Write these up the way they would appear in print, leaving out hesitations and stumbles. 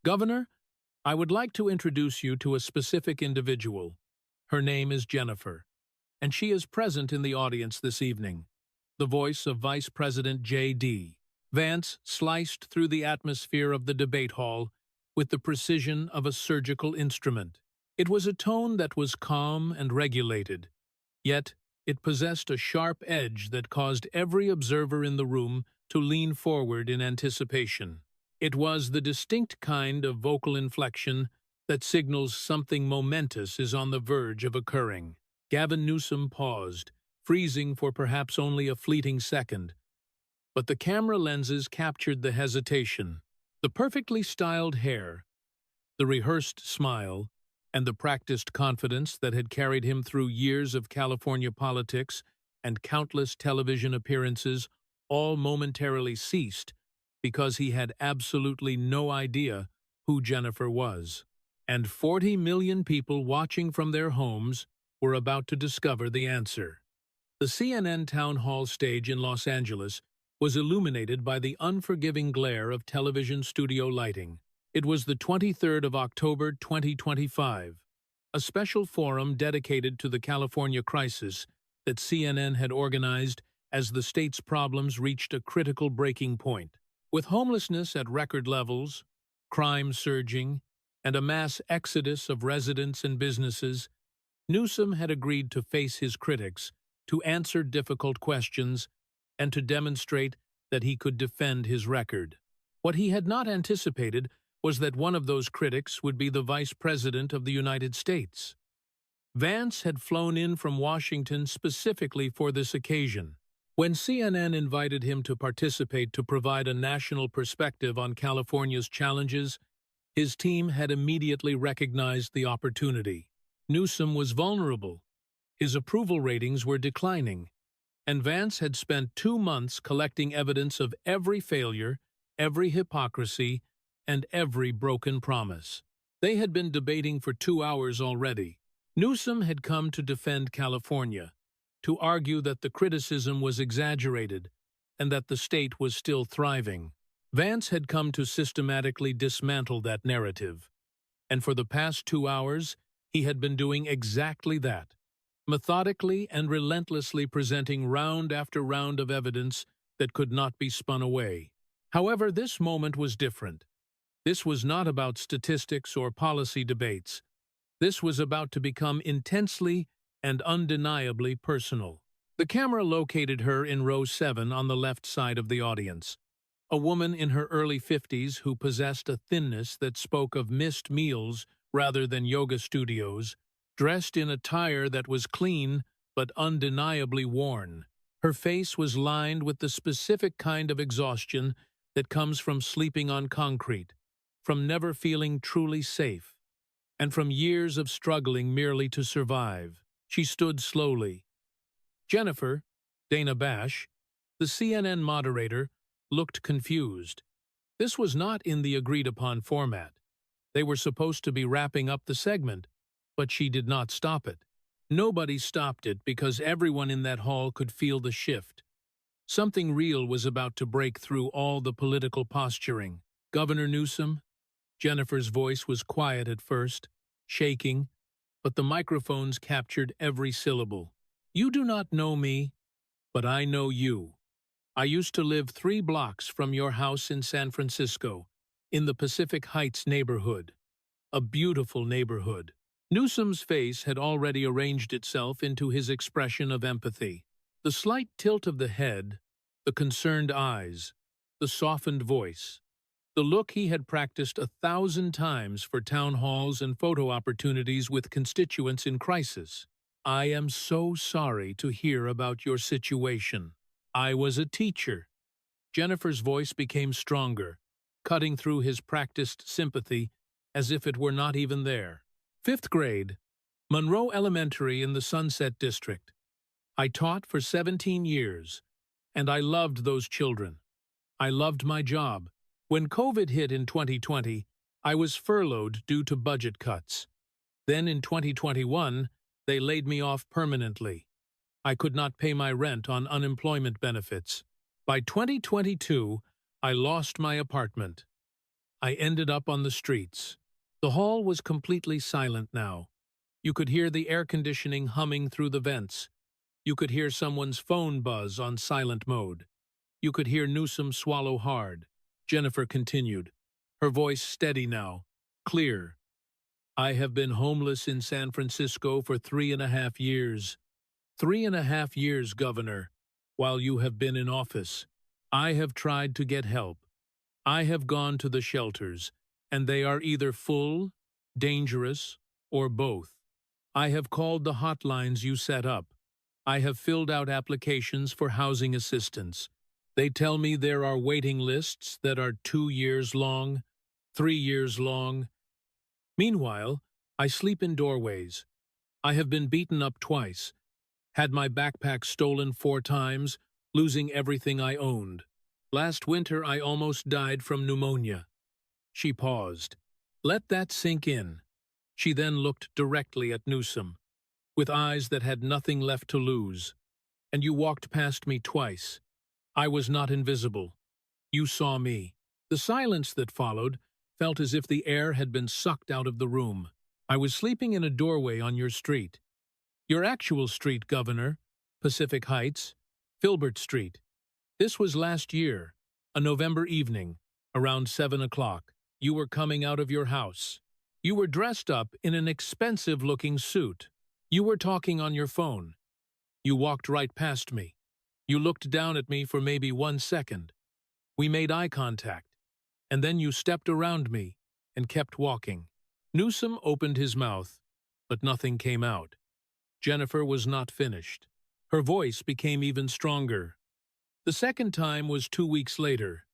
Governor, I would like to introduce you to a specific individual. Her name is Jennifer, and she is present in the audience this evening. The voice of Vice President J.D. Vance sliced through the atmosphere of the debate hall with the precision of a surgical instrument. It was a tone that was calm and regulated, yet it possessed a sharp edge that caused every observer in the room to lean forward in anticipation. It was the distinct kind of vocal inflection that signals something momentous is on the verge of occurring. Gavin Newsom paused, freezing for perhaps only a fleeting second. But the camera lenses captured the hesitation, the perfectly styled hair, the rehearsed smile, and the practiced confidence that had carried him through years of California politics and countless television appearances all momentarily ceased because he had absolutely no idea who Jennifer was. And 40 million people watching from their homes were about to discover the answer. The CNN town hall stage in Los Angeles was illuminated by the unforgiving glare of television studio lighting. It was the 23rd of October 2025, a special forum dedicated to the California crisis that CNN had organized as the state's problems reached a critical breaking point. With homelessness at record levels, crime surging, and a mass exodus of residents and businesses, Newsom had agreed to face his critics, to answer difficult questions, and to demonstrate that he could defend his record. What he had not anticipated was that one of those critics would be the Vice President of the United States. Vance had flown in from Washington specifically for this occasion. When CNN invited him to participate to provide a national perspective on California's challenges, his team had immediately recognized the opportunity. Newsom was vulnerable. His approval ratings were declining, and Vance had spent 2 months collecting evidence of every failure, every hypocrisy, and every broken promise. They had been debating for 2 hours already. Newsom had come to defend California, to argue that the criticism was exaggerated and that the state was still thriving. Vance had come to systematically dismantle that narrative, and for the past 2 hours, he had been doing exactly that, methodically and relentlessly presenting round after round of evidence that could not be spun away. However, this moment was different. This was not about statistics or policy debates. This was about to become intensely and undeniably personal. The camera located her in row 7 on the left side of the audience, a woman in her early 50s who possessed a thinness that spoke of missed meals rather than yoga studios, dressed in attire that was clean but undeniably worn. Her face was lined with the specific kind of exhaustion that comes from sleeping on concrete, from never feeling truly safe, and from years of struggling merely to survive. She stood slowly. Jennifer, Dana Bash, the CNN moderator, looked confused. This was not in the agreed-upon format. They were supposed to be wrapping up the segment, but she did not stop it. Nobody stopped it because everyone in that hall could feel the shift. Something real was about to break through all the political posturing. Governor Newsom? Jennifer's voice was quiet at first, shaking, but the microphones captured every syllable. You do not know me, but I know you. I used to live 3 blocks from your house in San Francisco, in the Pacific Heights neighborhood. A beautiful neighborhood. Newsom's face had already arranged itself into his expression of empathy. The slight tilt of the head, the concerned eyes, the softened voice, the look he had practiced 1,000 times for town halls and photo opportunities with constituents in crisis. I am so sorry to hear about your situation. I was a teacher. Jennifer's voice became stronger, cutting through his practiced sympathy as if it were not even there. 5th grade, Monroe Elementary in the Sunset District. I taught for 17 years, and I loved those children. I loved my job. When COVID hit in 2020, I was furloughed due to budget cuts. Then in 2021, they laid me off permanently. I could not pay my rent on unemployment benefits. By 2022, I lost my apartment. I ended up on the streets. The hall was completely silent now. You could hear the air conditioning humming through the vents. You could hear someone's phone buzz on silent mode. You could hear Newsom swallow hard. Jennifer continued, her voice steady now, clear. I have been homeless in San Francisco for 3.5 years. 3.5 years, Governor, while you have been in office. I have tried to get help. I have gone to the shelters, and they are either full, dangerous, or both. I have called the hotlines you set up. I have filled out applications for housing assistance. They tell me there are waiting lists that are 2 years long, 3 years long. Meanwhile, I sleep in doorways. I have been beaten up twice, had my backpack stolen 4 times, losing everything I owned. Last winter I almost died from pneumonia. She paused. Let that sink in. She then looked directly at Newsom, with eyes that had nothing left to lose. And you walked past me twice. I was not invisible. You saw me. The silence that followed felt as if the air had been sucked out of the room. I was sleeping in a doorway on your street. Your actual street, Governor, Pacific Heights, Filbert Street. This was last year, a November evening, around 7 o'clock. You were coming out of your house. You were dressed up in an expensive-looking suit. You were talking on your phone. You walked right past me. You looked down at me for maybe 1 second. We made eye contact, and then you stepped around me and kept walking. Newsom opened his mouth, but nothing came out. Jennifer was not finished. Her voice became even stronger. The second time was 2 weeks later.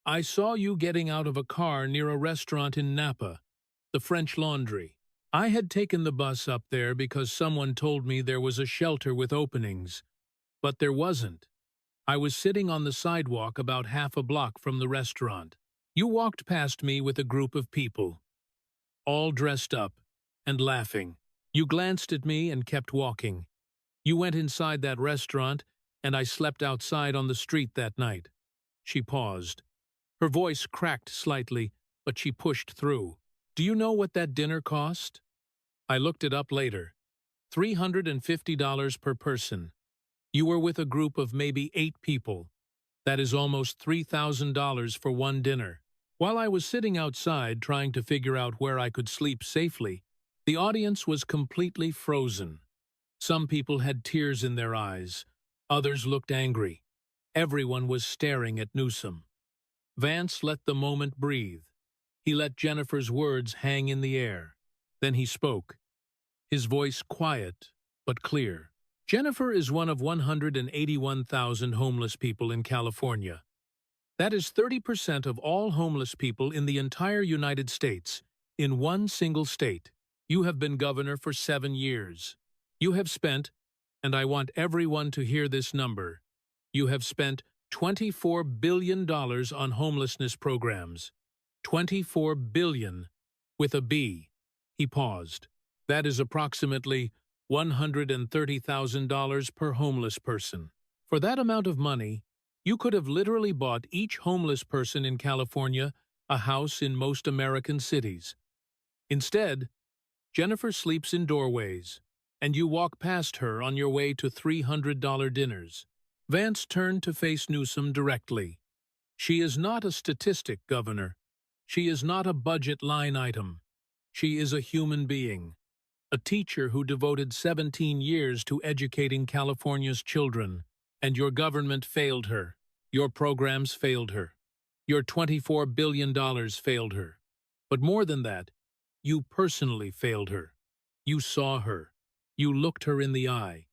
I saw you getting out of a car near a restaurant in Napa, the French Laundry. I had taken the bus up there because someone told me there was a shelter with openings, but there wasn't. I was sitting on the sidewalk about half a block from the restaurant. You walked past me with a group of people, all dressed up and laughing. You glanced at me and kept walking. You went inside that restaurant, and I slept outside on the street that night. She paused. Her voice cracked slightly, but she pushed through. Do you know what that dinner cost? I looked it up later. $350 per person. You were with a group of maybe 8 people. That is almost $3,000 for one dinner. While I was sitting outside trying to figure out where I could sleep safely, the audience was completely frozen. Some people had tears in their eyes. Others looked angry. Everyone was staring at Newsom. Vance let the moment breathe. He let Jennifer's words hang in the air. Then he spoke, his voice quiet but clear. Jennifer is one of 181,000 homeless people in California. That is 30% of all homeless people in the entire United States, in one single state. You have been governor for 7 years. You have spent, and I want everyone to hear this number, you have spent $24 billion on homelessness programs. $24 billion, with a B. He paused. That is approximately $130,000 per homeless person. For that amount of money, you could have literally bought each homeless person in California a house in most American cities. Instead, Jennifer sleeps in doorways, and you walk past her on your way to $300 dinners. Vance turned to face Newsom directly. She is not a statistic, Governor. She is not a budget line item. She is a human being. A teacher who devoted 17 years to educating California's children, and your government failed her. Your programs failed her. Your $24 billion failed her. But more than that, you personally failed her. You saw her. You looked her in the eye.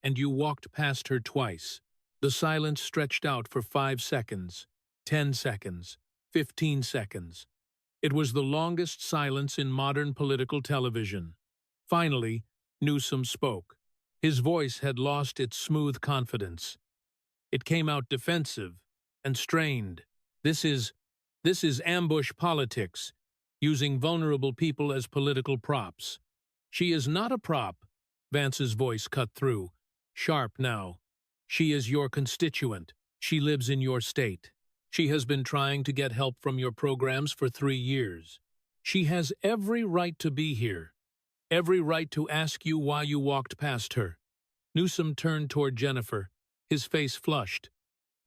And you walked past her twice. The silence stretched out for 5 seconds, 10 seconds, 15 seconds. It was the longest silence in modern political television. Finally, Newsom spoke. His voice had lost its smooth confidence. It came out defensive and strained. This is ambush politics, using vulnerable people as political props. She is not a prop, Vance's voice cut through, sharp now. She is your constituent. She lives in your state. She has been trying to get help from your programs for 3 years. She has every right to be here, every right to ask you why you walked past her. Newsom turned toward Jennifer, his face flushed.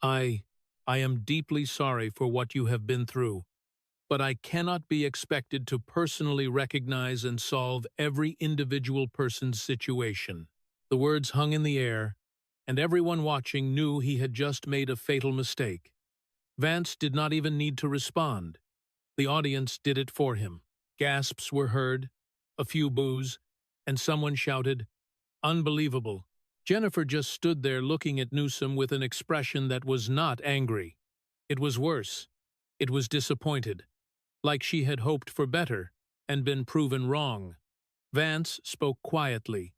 I am deeply sorry for what you have been through, but I cannot be expected to personally recognize and solve every individual person's situation. The words hung in the air, and everyone watching knew he had just made a fatal mistake. Vance did not even need to respond. The audience did it for him. Gasps were heard, a few boos, and someone shouted, "Unbelievable." Jennifer just stood there looking at Newsom with an expression that was not angry. It was worse. It was disappointed, like she had hoped for better and been proven wrong. Vance spoke quietly,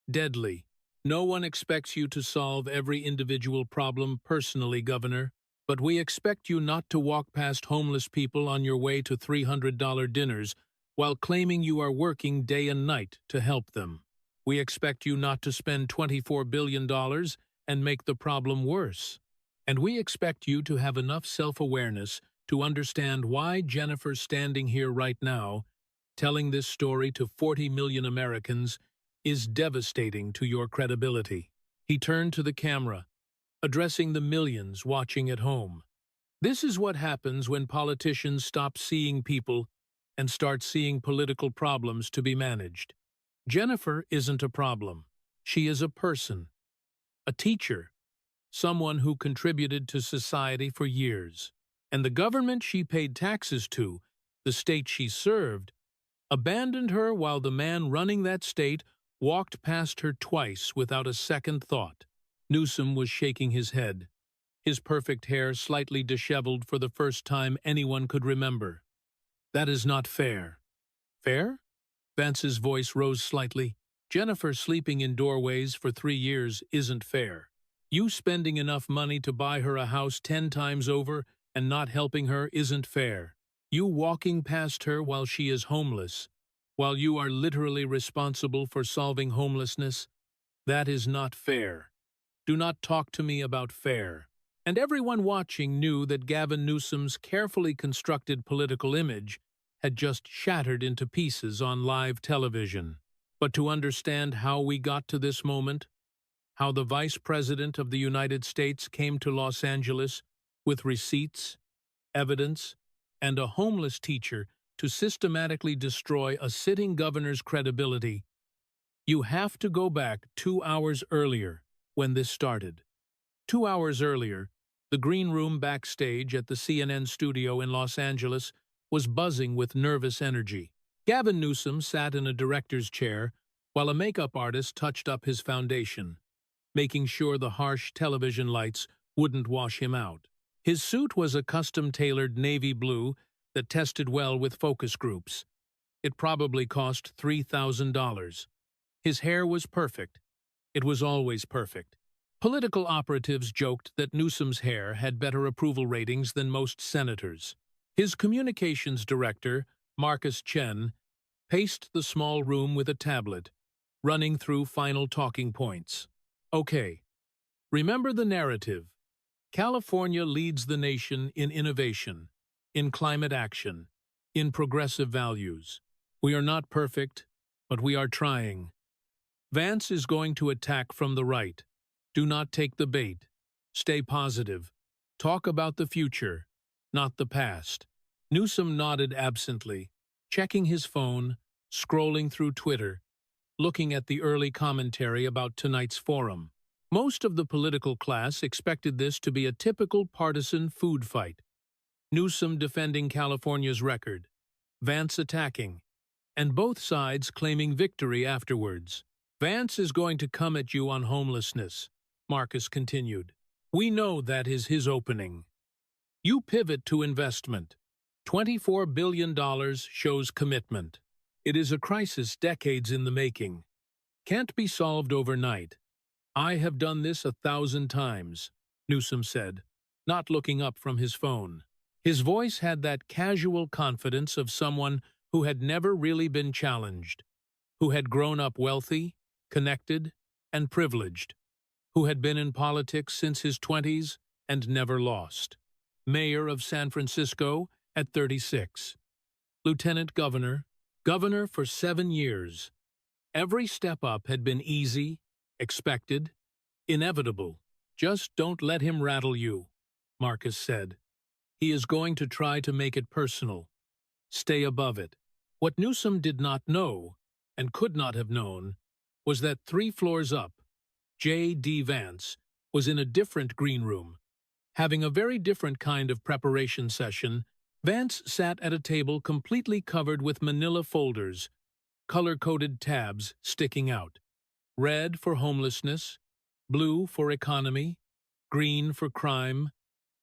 deadly. "No one expects you to solve every individual problem personally, Governor, but we expect you not to walk past homeless people on your way to $300 dinners while claiming you are working day and night to help them. We expect you not to spend $24 billion and make the problem worse. And we expect you to have enough self-awareness to understand why Jennifer's standing here right now, telling this story to 40 million Americans, is devastating to your credibility." He turned to the camera, addressing the millions watching at home. This is what happens when politicians stop seeing people and start seeing political problems to be managed. Jennifer isn't a problem. She is a person, a teacher, someone who contributed to society for years. And the government she paid taxes to, the state she served, abandoned her while the man running that state walked past her twice without a second thought. Newsom was shaking his head, his perfect hair slightly disheveled for the first time anyone could remember. "That is not fair." "Fair?" Vance's voice rose slightly. "Jennifer sleeping in doorways for 3 years isn't fair. You spending enough money to buy her a house 10 times over and not helping her isn't fair. You walking past her while she is homeless, while you are literally responsible for solving homelessness, that is not fair. Do not talk to me about fair." And everyone watching knew that Gavin Newsom's carefully constructed political image had just shattered into pieces on live television. But to understand how we got to this moment, how the Vice President of the United States came to Los Angeles with receipts, evidence, and a homeless teacher to systematically destroy a sitting governor's credibility, you have to go back 2 hours earlier when this started. 2 hours earlier, the green room backstage at the CNN studio in Los Angeles was buzzing with nervous energy. Gavin Newsom sat in a director's chair while a makeup artist touched up his foundation, making sure the harsh television lights wouldn't wash him out. His suit was a custom-tailored navy blue that tested well with focus groups. It probably cost $3,000. His hair was perfect. It was always perfect. Political operatives joked that Newsom's hair had better approval ratings than most senators. His communications director, Marcus Chen, paced the small room with a tablet, running through final talking points. "Okay, remember the narrative. California leads the nation in innovation, in climate action, in progressive values. We are not perfect, but we are trying. Vance is going to attack from the right. Do not take the bait. Stay positive. Talk about the future, not the past." Newsom nodded absently, checking his phone, scrolling through Twitter, looking at the early commentary about tonight's forum. Most of the political class expected this to be a typical partisan food fight. Newsom defending California's record, Vance attacking, and both sides claiming victory afterwards. "Vance is going to come at you on homelessness," Marcus continued. "We know that is his opening. You pivot to investment. $24 billion shows commitment. It is a crisis decades in the making. Can't be solved overnight. I have done this 1,000 times, Newsom said, not looking up from his phone. His voice had that casual confidence of someone who had never really been challenged, who had grown up wealthy, connected, and privileged, who had been in politics since his 20s and never lost. Mayor of San Francisco at 36. Lieutenant Governor, Governor for 7 years. Every step up had been easy, expected, inevitable. Just don't let him rattle you, Marcus said. He is going to try to make it personal. Stay above it. What Newsom did not know, and could not have known, was that 3 floors up, J.D. Vance was in a different green room. Having a very different kind of preparation session, Vance sat at a table completely covered with manila folders, color-coded tabs sticking out. Red for homelessness, blue for economy, green for crime,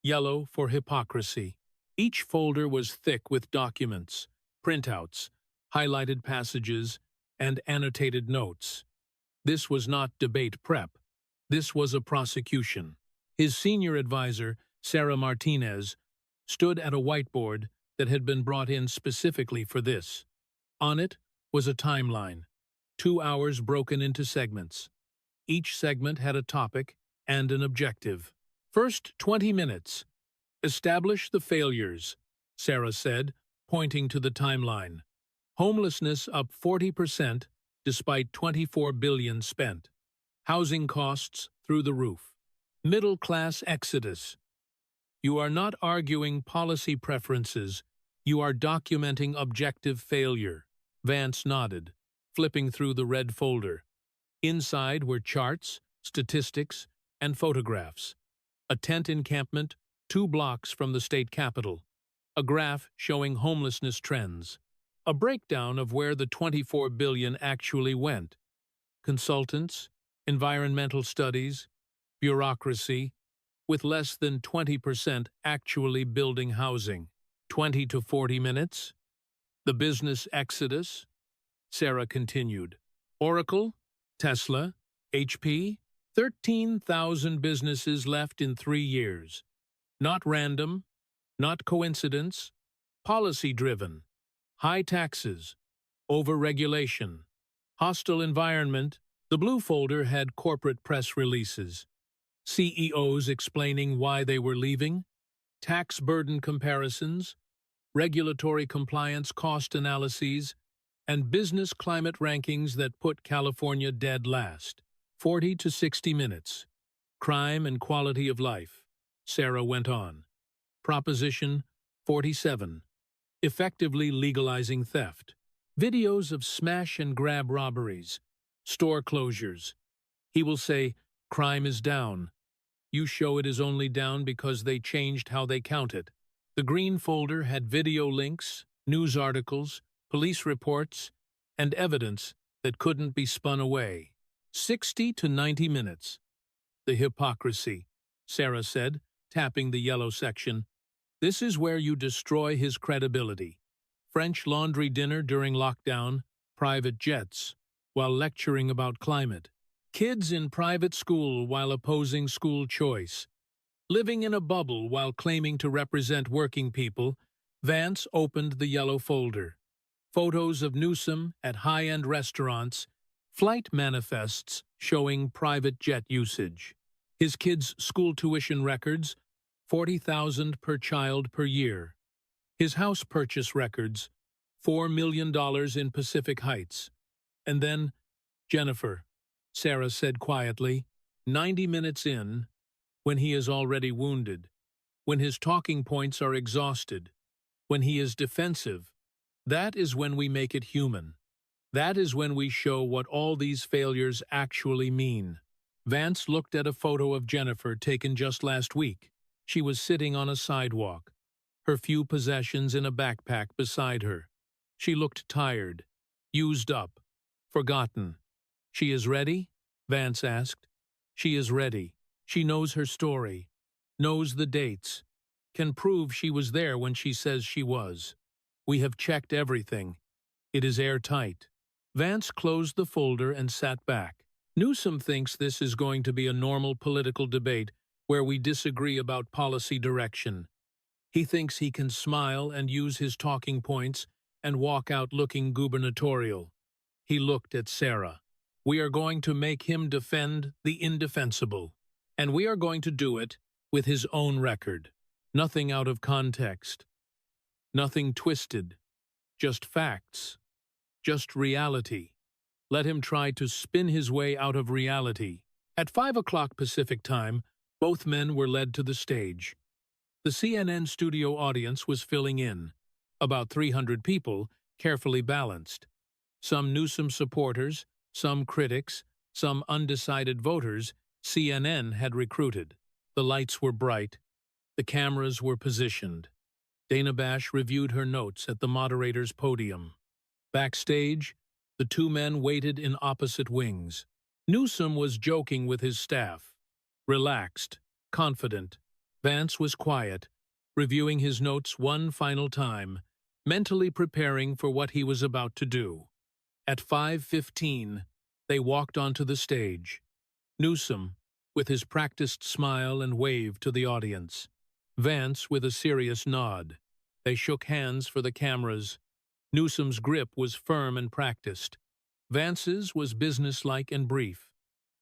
yellow for hypocrisy. Each folder was thick with documents, printouts, highlighted passages, and annotated notes. This was not debate prep. This was a prosecution. His senior advisor, Sarah Martinez, stood at a whiteboard that had been brought in specifically for this. On it was a timeline, 2 hours broken into segments. Each segment had a topic and an objective. First 20 minutes. Establish the failures, Sarah said, pointing to the timeline. Homelessness up 40% despite $24 billion spent. Housing costs through the roof. Middle-class exodus. You are not arguing policy preferences. You are documenting objective failure. Vance nodded, flipping through the red folder. Inside were charts, statistics, and photographs. A tent encampment 2 blocks from the state capitol. A graph showing homelessness trends. A breakdown of where the $24 billion actually went. Consultants, environmental studies, bureaucracy, with less than 20% actually building housing. 20 to 40 minutes. The business exodus, Sarah continued. Oracle, Tesla, HP, 13,000 businesses left in 3 years. Not random, not coincidence, policy-driven. High taxes, over-regulation, hostile environment. The blue folder had corporate press releases. CEOs explaining why they were leaving, tax burden comparisons, regulatory compliance cost analyses, and business climate rankings that put California dead last. 40 to 60 minutes. Crime and quality of life, Sarah went on. Proposition 47. Effectively legalizing theft. Videos of smash-and-grab robberies, store closures. He will say, crime is down. You show it is only down because they changed how they count it. The green folder had video links, news articles, police reports, and evidence that couldn't be spun away. 60 to 90 minutes. The hypocrisy, Sarah said, tapping the yellow section. This is where you destroy his credibility. French laundry dinner during lockdown, private jets, while lecturing about climate. Kids in private school while opposing school choice. Living in a bubble while claiming to represent working people, Vance opened the yellow folder. Photos of Newsom at high-end restaurants, flight manifests showing private jet usage. His kids' school tuition records, $40,000 per child per year. His house purchase records, $4 million in Pacific Heights. And then, Jennifer, Sarah said quietly, 90 minutes in, when he is already wounded, when his talking points are exhausted, when he is defensive, that is when we make it human. That is when we show what all these failures actually mean. Vance looked at a photo of Jennifer taken just last week. She was sitting on a sidewalk, her few possessions in a backpack beside her. She looked tired, used up, forgotten. She is ready? Vance asked. She is ready. She knows her story, knows the dates, can prove she was there when she says she was. We have checked everything. It is airtight. Vance closed the folder and sat back. Newsom thinks this is going to be a normal political debate where we disagree about policy direction. He thinks he can smile and use his talking points and walk out looking gubernatorial. He looked at Sarah. We are going to make him defend the indefensible, and we are going to do it with his own record. Nothing out of context. Nothing twisted. Just facts. Just reality. Let him try to spin his way out of reality. At 5 o'clock Pacific time, both men were led to the stage. The CNN studio audience was filling in. About 300 people, carefully balanced. Some Newsom supporters, some critics, some undecided voters CNN had recruited. The lights were bright. The cameras were positioned. Dana Bash reviewed her notes at the moderator's podium. Backstage, the two men waited in opposite wings. Newsom was joking with his staff. Relaxed, confident. Vance was quiet, reviewing his notes one final time, mentally preparing for what he was about to do. At 5:15, they walked onto the stage. Newsom, with his practiced smile and wave to the audience. Vance with a serious nod. They shook hands for the cameras. Newsom's grip was firm and practiced. Vance's was businesslike and brief.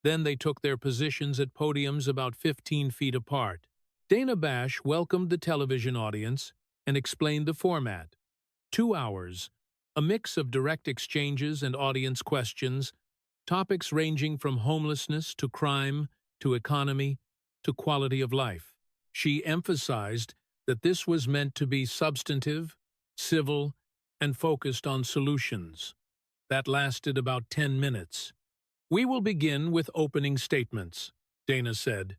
Then they took their positions at podiums about 15 feet apart. Dana Bash welcomed the television audience and explained the format. 2 hours, a mix of direct exchanges and audience questions, topics ranging from homelessness to crime to economy to quality of life. She emphasized that this was meant to be substantive, civil, and focused on solutions. That lasted about 10 minutes. "We will begin with opening statements," Dana said.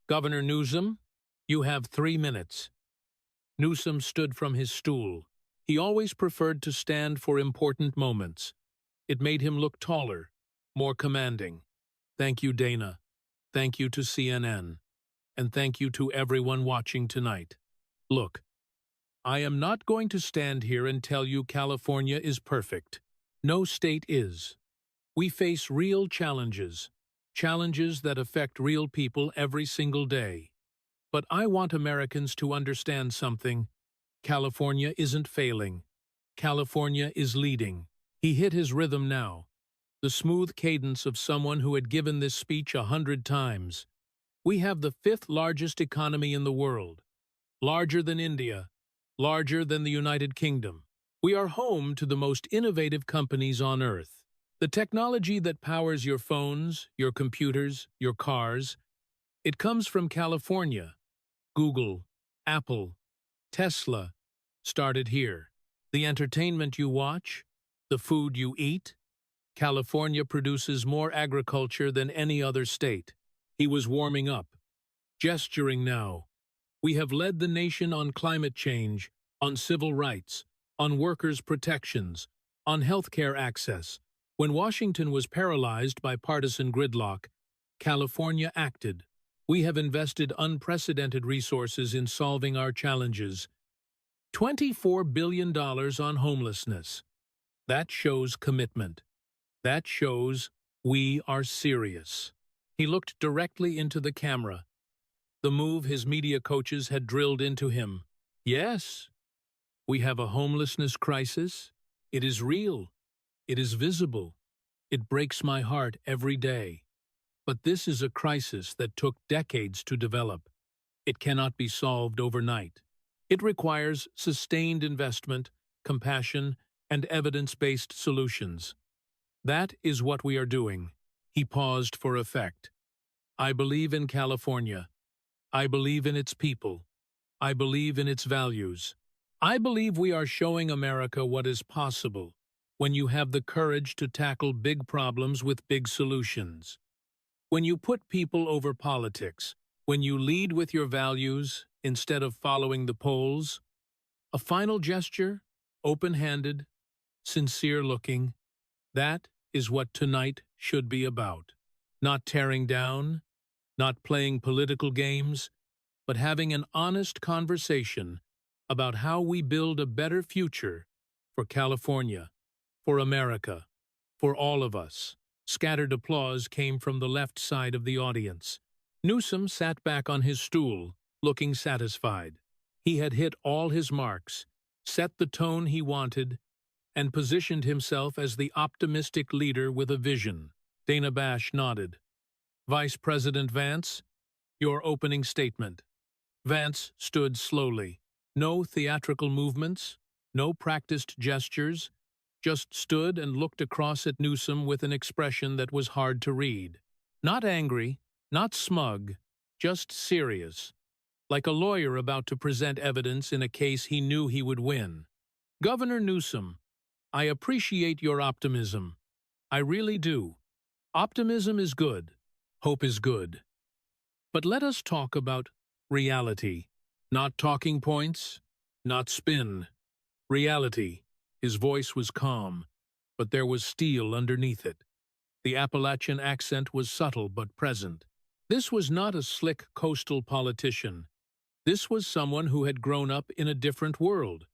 "Governor Newsom, you have 3 minutes." Newsom stood from his stool. He always preferred to stand for important moments. It made him look taller, more commanding. "Thank you, Dana. Thank you to CNN. And thank you to everyone watching tonight. Look, I am not going to stand here and tell you California is perfect. No state is. We face real challenges, challenges that affect real people every single day. But I want Americans to understand something. California isn't failing. California is leading." He hit his rhythm now, the smooth cadence of someone who had given this speech 100 times. "We have the 5th largest economy in the world, larger than India, larger than the United Kingdom. We are home to the most innovative companies on Earth. The technology that powers your phones, your computers, your cars, it comes from California. Google, Apple, Tesla started here. The entertainment you watch, the food you eat, California produces more agriculture than any other state." He was warming up, gesturing now. "We have led the nation on climate change, on civil rights, on workers' protections, on healthcare access. When Washington was paralyzed by partisan gridlock, California acted. We have invested unprecedented resources in solving our challenges. $24 billion on homelessness. That shows commitment. That shows we are serious." He looked directly into the camera, the move his media coaches had drilled into him. "Yes, we have a homelessness crisis. It is real. It is visible. It breaks my heart every day. But this is a crisis that took decades to develop. It cannot be solved overnight. It requires sustained investment, compassion, and evidence-based solutions. That is what we are doing." He paused for effect. "I believe in California. I believe in its people. I believe in its values. I believe we are showing America what is possible when you have the courage to tackle big problems with big solutions. When you put people over politics, when you lead with your values instead of following the polls." A final gesture, open-handed, sincere-looking. That is what tonight should be about. Not tearing down, not playing political games, but having an honest conversation about how we build a better future for California, for America, for all of us. Scattered applause came from the left side of the audience. Newsom sat back on his stool, looking satisfied. He had hit all his marks, set the tone he wanted, and positioned himself as the optimistic leader with a vision. Dana Bash nodded. "Vice President Vance, your opening statement." Vance stood slowly. No theatrical movements, no practiced gestures, just stood and looked across at Newsom with an expression that was hard to read. Not angry, not smug, just serious, like a lawyer about to present evidence in a case he knew he would win. Governor Newsom, I appreciate your optimism. I really do. Optimism is good. Hope is good. But let us talk about reality. Not talking points, not spin. Reality. His voice was calm, but there was steel underneath it. The Appalachian accent was subtle but present. This was not a slick coastal politician. This was someone who had grown up in a different world,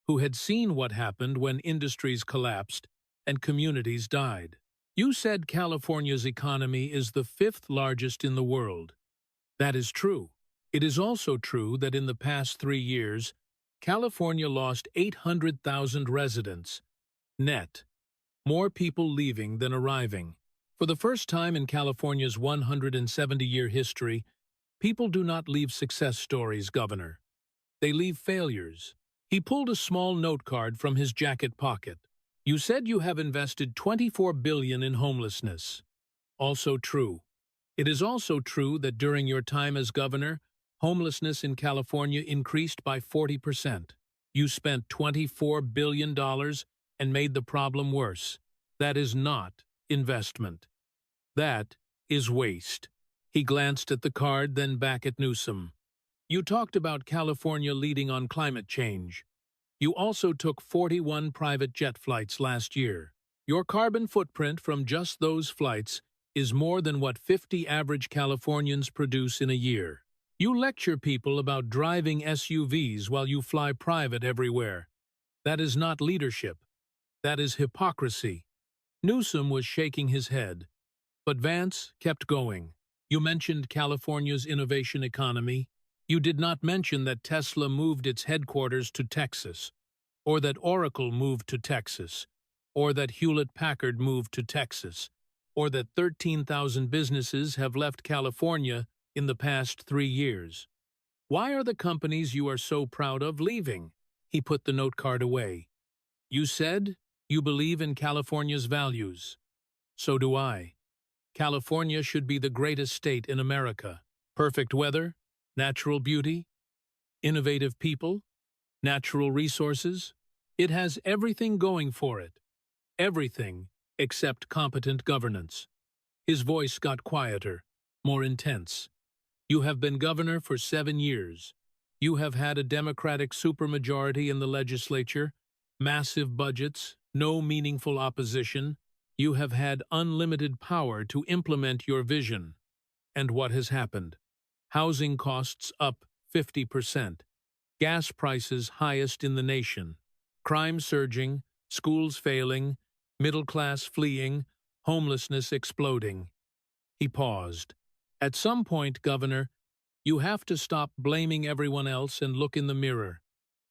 who had seen what happened when industries collapsed and communities died. You said California's economy is the fifth largest in the world. That is true. It is also true that in the past 3 years, California lost 800,000 residents, net, more people leaving than arriving. For the first time in California's 170-year history, people do not leave success stories, Governor. They leave failures. He pulled a small note card from his jacket pocket. You said you have invested $24 billion in homelessness. Also true. It is also true that during your time as governor, homelessness in California increased by 40%. You spent $24 billion and made the problem worse. That is not investment. That is waste. He glanced at the card, then back at Newsom. You talked about California leading on climate change. You also took 41 private jet flights last year. Your carbon footprint from just those flights is more than what 50 average Californians produce in a year. You lecture people about driving SUVs while you fly private everywhere. That is not leadership. That is hypocrisy. Newsom was shaking his head, but Vance kept going. You mentioned California's innovation economy. You did not mention that Tesla moved its headquarters to Texas, or that Oracle moved to Texas, or that Hewlett-Packard moved to Texas, or that 13,000 businesses have left California in the past 3 years. Why are the companies you are so proud of leaving? He put the note card away. You said you believe in California's values. So do I. California should be the greatest state in America. Perfect weather, natural beauty, innovative people, natural resources. It has everything going for it. Everything except competent governance. His voice got quieter, more intense. You have been governor for 7 years. You have had a Democratic supermajority in the legislature, massive budgets, no meaningful opposition. You have had unlimited power to implement your vision. And what has happened? Housing costs up 50%. Gas prices highest in the nation. Crime surging, schools failing, middle class fleeing, homelessness exploding. He paused. At some point, Governor, you have to stop blaming everyone else and look in the mirror.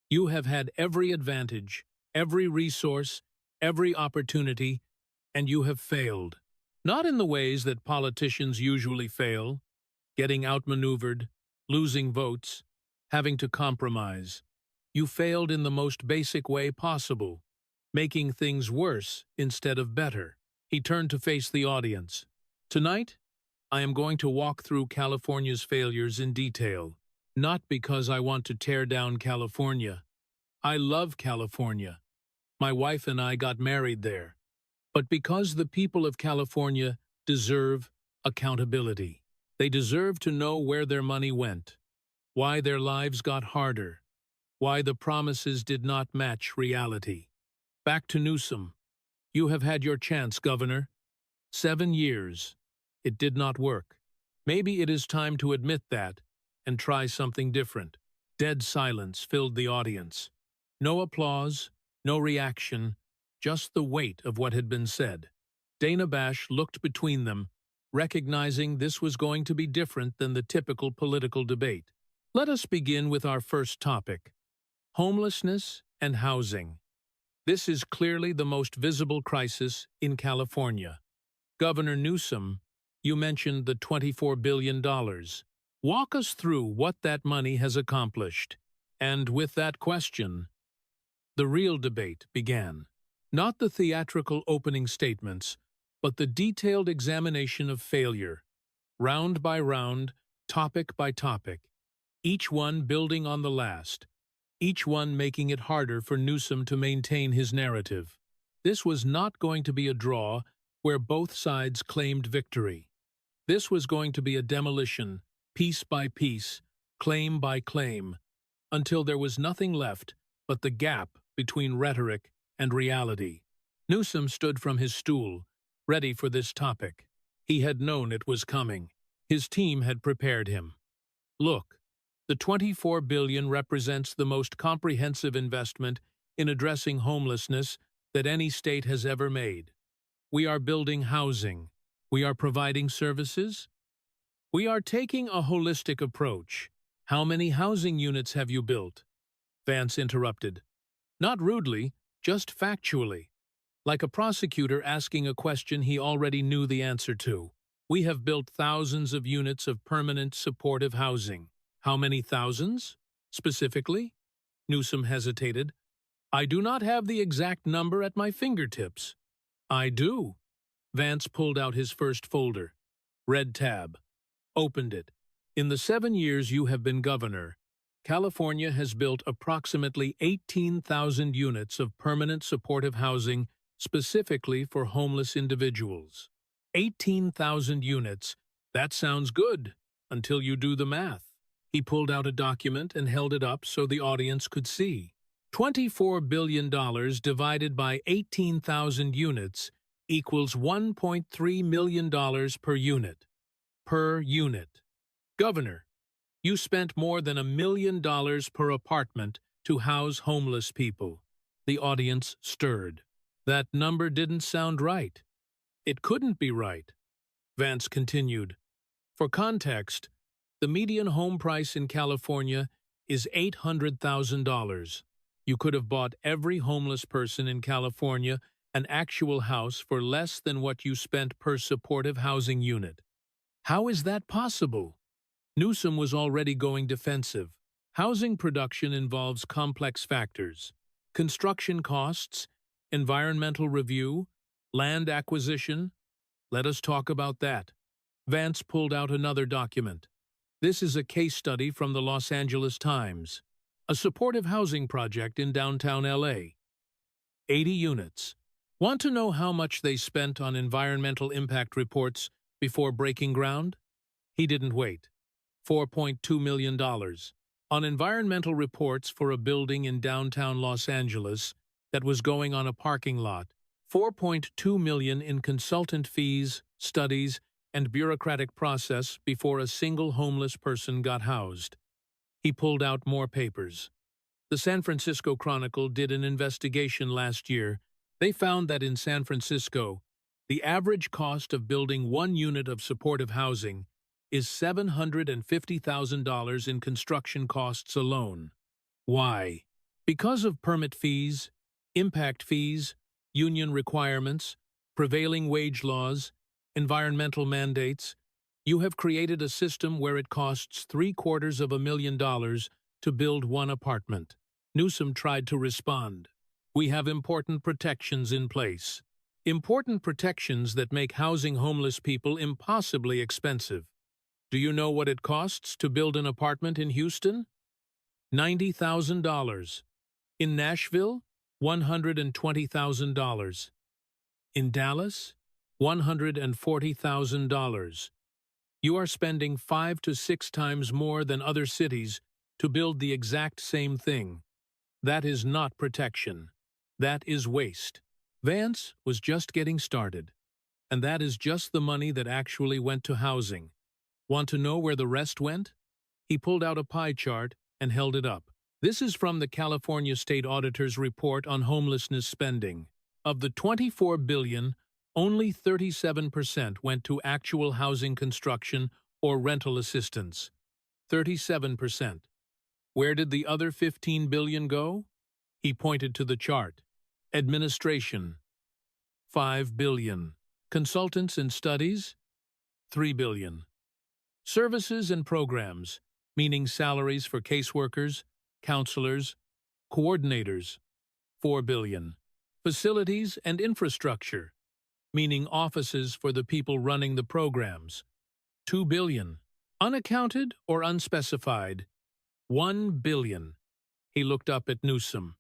You have had every advantage, every resource, every opportunity, and you have failed. Not in the ways that politicians usually fail, getting outmaneuvered, losing votes, having to compromise. You failed in the most basic way possible, making things worse instead of better. He turned to face the audience. Tonight, I am going to walk through California's failures in detail, not because I want to tear down California. I love California. My wife and I got married there. But because the people of California deserve accountability. They deserve to know where their money went, why their lives got harder, why the promises did not match reality. Back to Newsom. You have had your chance, Governor. 7 years. It did not work. Maybe it is time to admit that and try something different. Dead silence filled the audience. No applause, no reaction, just the weight of what had been said. Dana Bash looked between them, recognizing this was going to be different than the typical political debate. Let us begin with our first topic: homelessness and housing. This is clearly the most visible crisis in California. Governor Newsom, you mentioned the $24 billion. Walk us through what that money has accomplished. And with that question, the real debate began. Not the theatrical opening statements, but the detailed examination of failure, round by round, topic by topic, each one building on the last, each one making it harder for Newsom to maintain his narrative. This was not going to be a draw where both sides claimed victory. This was going to be a demolition, piece by piece, claim by claim, until there was nothing left but the gap between rhetoric and reality. Newsom stood from his stool, ready for this topic. He had known it was coming. His team had prepared him. Look, the $24 billion represents the most comprehensive investment in addressing homelessness that any state has ever made. We are building housing. We are providing services. We are taking a holistic approach. How many housing units have you built? Vance interrupted. Not rudely, just factually. Like a prosecutor asking a question he already knew the answer to. We have built thousands of units of permanent supportive housing. How many thousands? Specifically? Newsom hesitated. I do not have the exact number at my fingertips. I do. Vance pulled out his first folder. Red tab. Opened it. In the 7 years you have been governor, California has built approximately 18,000 units of permanent supportive housing specifically for homeless individuals. 18,000 units. That sounds good, until you do the math. He pulled out a document and held it up so the audience could see. $24 billion divided by 18,000 units equals $1.3 million per unit. Per unit. Governor, you spent more than $1 million per apartment to house homeless people. The audience stirred. That number didn't sound right. It couldn't be right. Vance continued. For context, the median home price in California is $800,000. You could have bought every homeless person in California an actual house for less than what you spent per supportive housing unit. How is that possible? Newsom was already going defensive. Housing production involves complex factors. Construction costs, environmental review, land acquisition. Let us talk about that. Vance pulled out another document. This is a case study from the Los Angeles Times. A supportive housing project in downtown LA. 80 units. Want to know how much they spent on environmental impact reports before breaking ground? He didn't wait. $4.2 million. On environmental reports for a building in downtown Los Angeles that was going on a parking lot. $4.2 million in consultant fees, studies, and bureaucratic process before a single homeless person got housed. He pulled out more papers. The San Francisco Chronicle did an investigation last year. They found that in San Francisco, the average cost of building one unit of supportive housing is $750,000 in construction costs alone. Why? Because of permit fees, impact fees, union requirements, prevailing wage laws, environmental mandates. You have created a system where it costs $750,000 to build one apartment. Newsom tried to respond. We have important protections in place. Important protections that make housing homeless people impossibly expensive. Do you know what it costs to build an apartment in Houston? $90,000. In Nashville, $120,000. In Dallas, $140,000. You are spending 5 to 6 times more than other cities to build the exact same thing. That is not protection. That is waste. Vance was just getting started. And that is just the money that actually went to housing. Want to know where the rest went? He pulled out a pie chart and held it up. This is from the California State Auditor's report on homelessness spending. Of the $24 billion, only 37% went to actual housing construction or rental assistance. 37%. Where did the other $15 billion go? He pointed to the chart. Administration. $5 billion. Consultants and studies. $3 billion. Services and programs, meaning salaries for caseworkers, counselors, coordinators, 4 billion. Facilities and infrastructure, meaning offices for the people running the programs, 2 billion. Unaccounted or unspecified, 1 billion. He looked up at Newsom.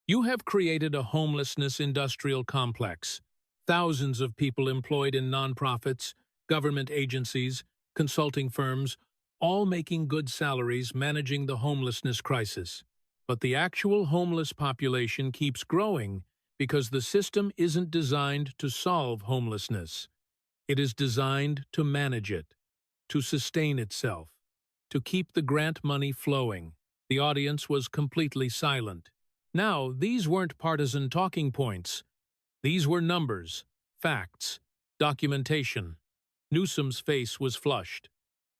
You have created a homelessness industrial complex. Thousands of people employed in nonprofits, government agencies, consulting firms, all making good salaries managing the homelessness crisis. But the actual homeless population keeps growing because the system isn't designed to solve homelessness. It is designed to manage it, to sustain itself, to keep the grant money flowing. The audience was completely silent. Now, these weren't partisan talking points. These were numbers, facts, documentation. Newsom's face was flushed.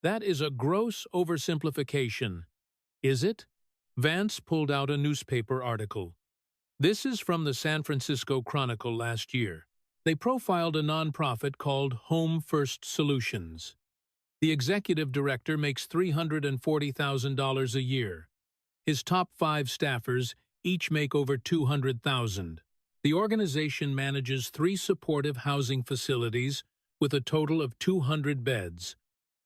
That is a gross oversimplification. Is it? Vance pulled out a newspaper article. This is from the San Francisco Chronicle last year. They profiled a nonprofit called Home First Solutions. The executive director makes $340,000 a year. His top 5 staffers each make over $200,000. The organization manages 3 supportive housing facilities with a total of 200 beds.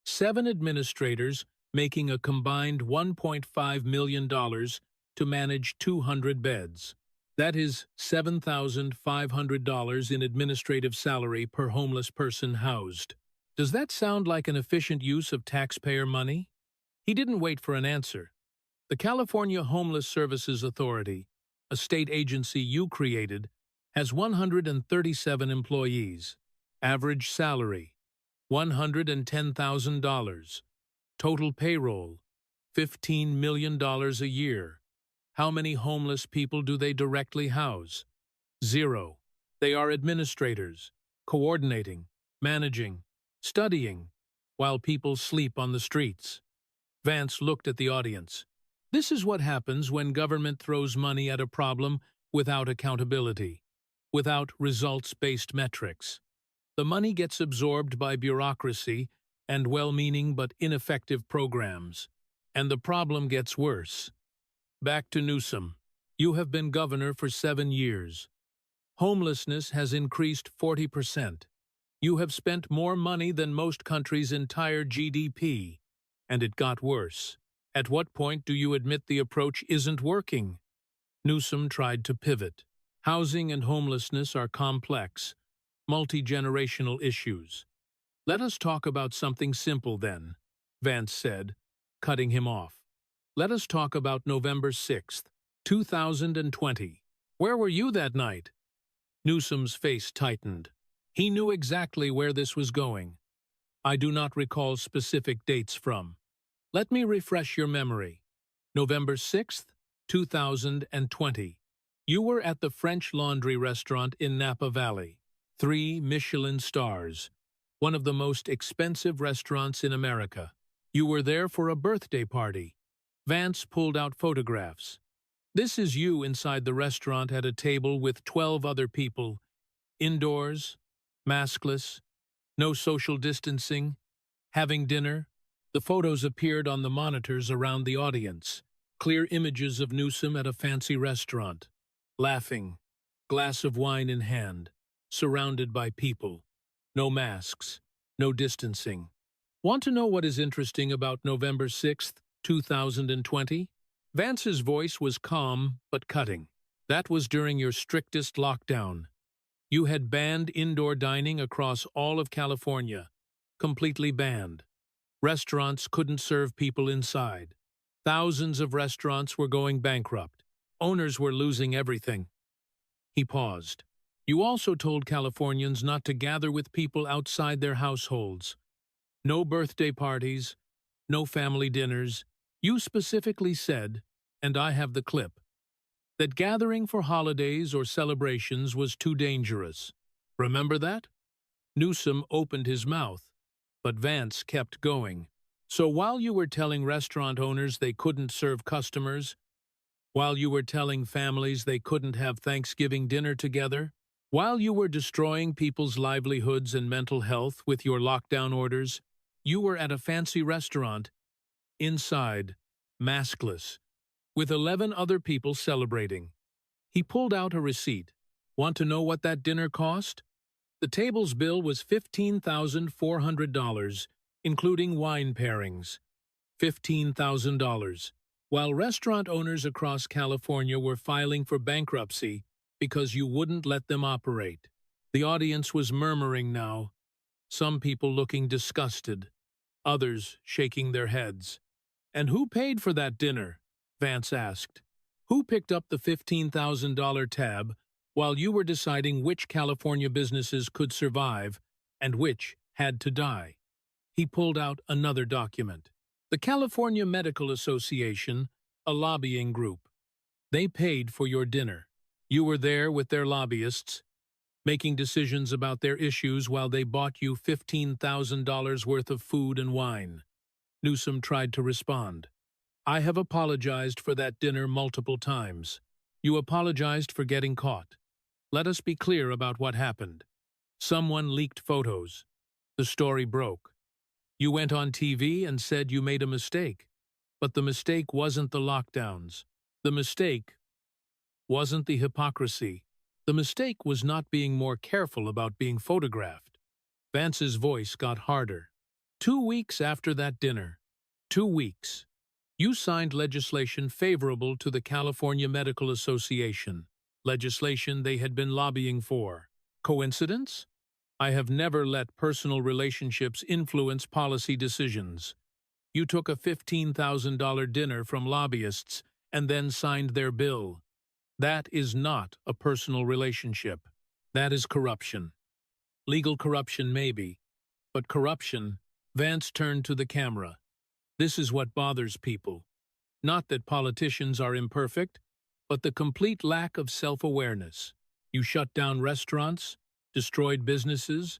7 administrators making a combined $1.5 million to manage 200 beds. That is $7,500 in administrative salary per homeless person housed. Does that sound like an efficient use of taxpayer money? He didn't wait for an answer. The California Homeless Services Authority, a state agency you created, has 137 employees. Average salary, $110,000. Total payroll, $15 million a year. How many homeless people do they directly house? 0. They are administrators, coordinating, managing, studying, while people sleep on the streets. Vance looked at the audience. This is what happens when government throws money at a problem without accountability, without results-based metrics. The money gets absorbed by bureaucracy and well-meaning but ineffective programs, and the problem gets worse. Back to Newsom. You have been governor for 7 years. Homelessness has increased 40%. You have spent more money than most countries' entire GDP, and it got worse. At what point do you admit the approach isn't working? Newsom tried to pivot. Housing and homelessness are complex, multi-generational issues. Let us talk about something simple then, Vance said, cutting him off. Let us talk about November 6th, 2020. Where were you that night? Newsom's face tightened. He knew exactly where this was going. I do not recall specific dates from. Let me refresh your memory. November 6th, 2020. You were at the French Laundry restaurant in Napa Valley. 3 Michelin stars. One of the most expensive restaurants in America. You were there for a birthday party. Vance pulled out photographs. This is you inside the restaurant at a table with 12 other people. Indoors, maskless, no social distancing, having dinner. The photos appeared on the monitors around the audience. Clear images of Newsom at a fancy restaurant, laughing, glass of wine in hand, surrounded by people. No masks, no distancing. Want to know what is interesting about November 6th, 2020? Vance's voice was calm but cutting. That was during your strictest lockdown. You had banned indoor dining across all of California. Completely banned. Restaurants couldn't serve people inside. Thousands of restaurants were going bankrupt. Owners were losing everything. He paused. You also told Californians not to gather with people outside their households. No birthday parties, no family dinners. You specifically said, and I have the clip, that gathering for holidays or celebrations was too dangerous. Remember that? Newsom opened his mouth, but Vance kept going. So while you were telling restaurant owners they couldn't serve customers, while you were telling families they couldn't have Thanksgiving dinner together, while you were destroying people's livelihoods and mental health with your lockdown orders, You were at a fancy restaurant, inside, maskless, with 11 other people celebrating. He pulled out a receipt. Want to know what that dinner cost? The table's bill was $15,400, including wine pairings. $15,000. While restaurant owners across California were filing for bankruptcy because you wouldn't let them operate. The audience was murmuring now, some people looking disgusted, others shaking their heads. "And who paid for that dinner?" Vance asked. "Who picked up the $15,000 tab while you were deciding which California businesses could survive and which had to die?" He pulled out another document. The California Medical Association, a lobbying group. They paid for your dinner. You were there with their lobbyists, making decisions about their issues while they bought you $15,000 worth of food and wine. Newsom tried to respond. "I have apologized for that dinner multiple times. You apologized for getting caught. Let us be clear about what happened. Someone leaked photos. The story broke. You went on TV and said you made a mistake. But the mistake wasn't the lockdowns. The mistake wasn't the hypocrisy. The mistake was not being more careful about being photographed." Vance's voice got harder. 2 weeks after that dinner, 2 weeks, you signed legislation favorable to the California Medical Association, legislation they had been lobbying for. Coincidence? I have never let personal relationships influence policy decisions. You took a $15,000 dinner from lobbyists and then signed their bill. That is not a personal relationship. That is corruption. Legal corruption maybe, but corruption. Vance turned to the camera. This is what bothers people. Not that politicians are imperfect, but the complete lack of self-awareness. You shut down restaurants, destroyed businesses,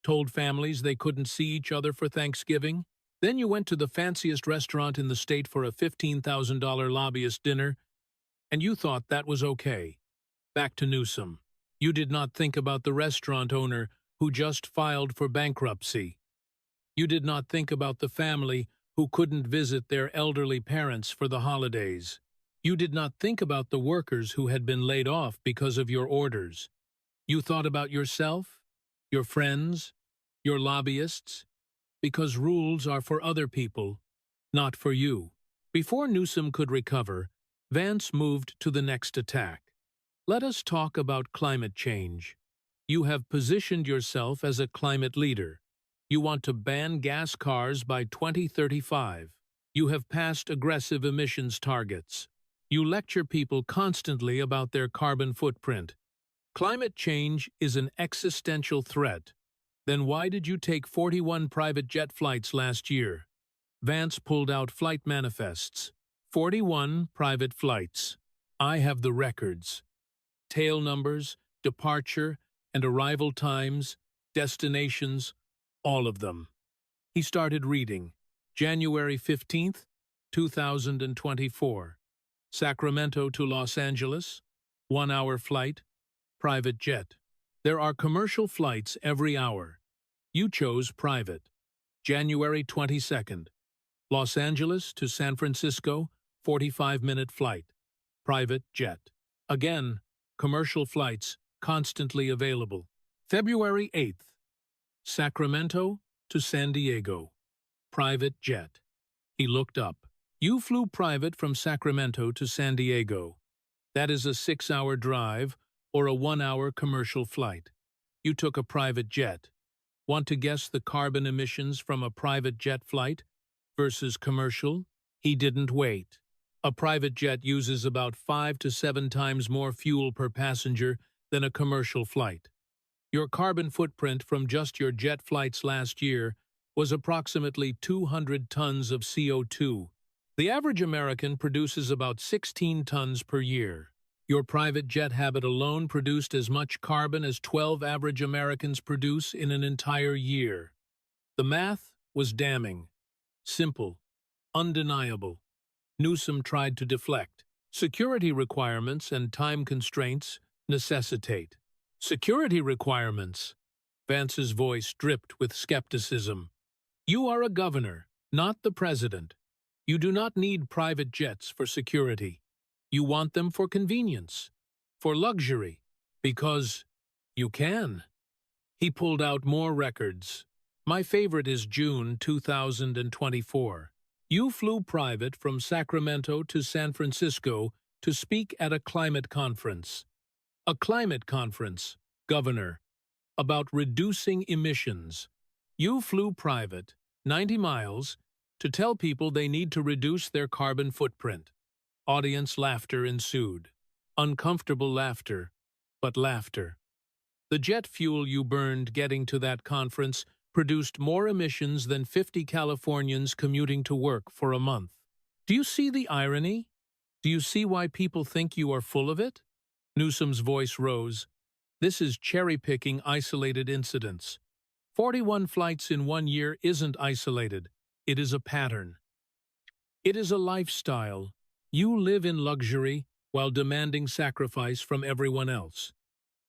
told families they couldn't see each other for Thanksgiving. Then you went to the fanciest restaurant in the state for a $15,000 lobbyist dinner, and you thought that was okay. Back to Newsom. You did not think about the restaurant owner who just filed for bankruptcy. You did not think about the family who couldn't visit their elderly parents for the holidays. You did not think about the workers who had been laid off because of your orders. You thought about yourself, your friends, your lobbyists, because rules are for other people, not for you. Before Newsom could recover, Vance moved to the next attack. Let us talk about climate change. You have positioned yourself as a climate leader. You want to ban gas cars by 2035. You have passed aggressive emissions targets. You lecture people constantly about their carbon footprint. Climate change is an existential threat. Then why did you take 41 private jet flights last year? Vance pulled out flight manifests. 41 private flights. I have the records. Tail numbers, departure and arrival times, destinations, all of them. He started reading. January 15th, 2024. Sacramento to Los Angeles, 1-hour flight, private jet. There are commercial flights every hour. You chose private. January 22nd. Los Angeles to San Francisco, 45-minute flight, private jet. Again, commercial flights constantly available. February 8th. Sacramento to San Diego, private jet. He looked up. You flew private from Sacramento to San Diego. That is a 6-hour drive or a 1-hour commercial flight. You took a private jet. Want to guess the carbon emissions from a private jet flight versus commercial? He didn't wait. A private jet uses about 5 to 7 times more fuel per passenger than a commercial flight. Your carbon footprint from just your jet flights last year was approximately 200 tons of CO2. The average American produces about 16 tons per year. Your private jet habit alone produced as much carbon as 12 average Americans produce in an entire year. The math was damning. Simple. Undeniable. Newsom tried to deflect. Security requirements and time constraints necessitate. Security requirements. Vance's voice dripped with skepticism. You are a governor, not the president. You do not need private jets for security. You want them for convenience, for luxury, because you can. He pulled out more records. My favorite is June 2024. You flew private from Sacramento to San Francisco to speak at a climate conference. A climate conference, Governor, about reducing emissions. You flew private, 90 miles, to tell people they need to reduce their carbon footprint. Audience laughter ensued. Uncomfortable laughter, but laughter. The jet fuel you burned getting to that conference produced more emissions than 50 Californians commuting to work for a month. Do you see the irony? Do you see why people think you are full of it? Newsom's voice rose. This is cherry-picking isolated incidents. 41 flights in 1 year isn't isolated. It is a pattern. It is a lifestyle. You live in luxury while demanding sacrifice from everyone else.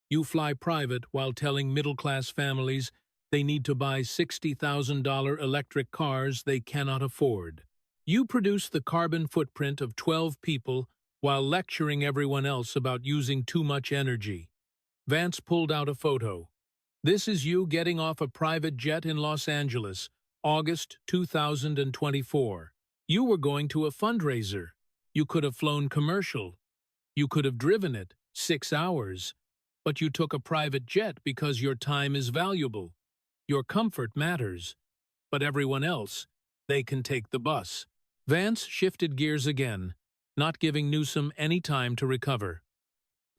You fly private while telling middle-class families they need to buy $60,000 electric cars they cannot afford. You produce the carbon footprint of 12 people while lecturing everyone else about using too much energy. Vance pulled out a photo. This is you getting off a private jet in Los Angeles, August 2024. You were going to a fundraiser. You could have flown commercial. You could have driven it 6 hours. But you took a private jet because your time is valuable. Your comfort matters. But everyone else, they can take the bus. Vance shifted gears again, not giving Newsom any time to recover.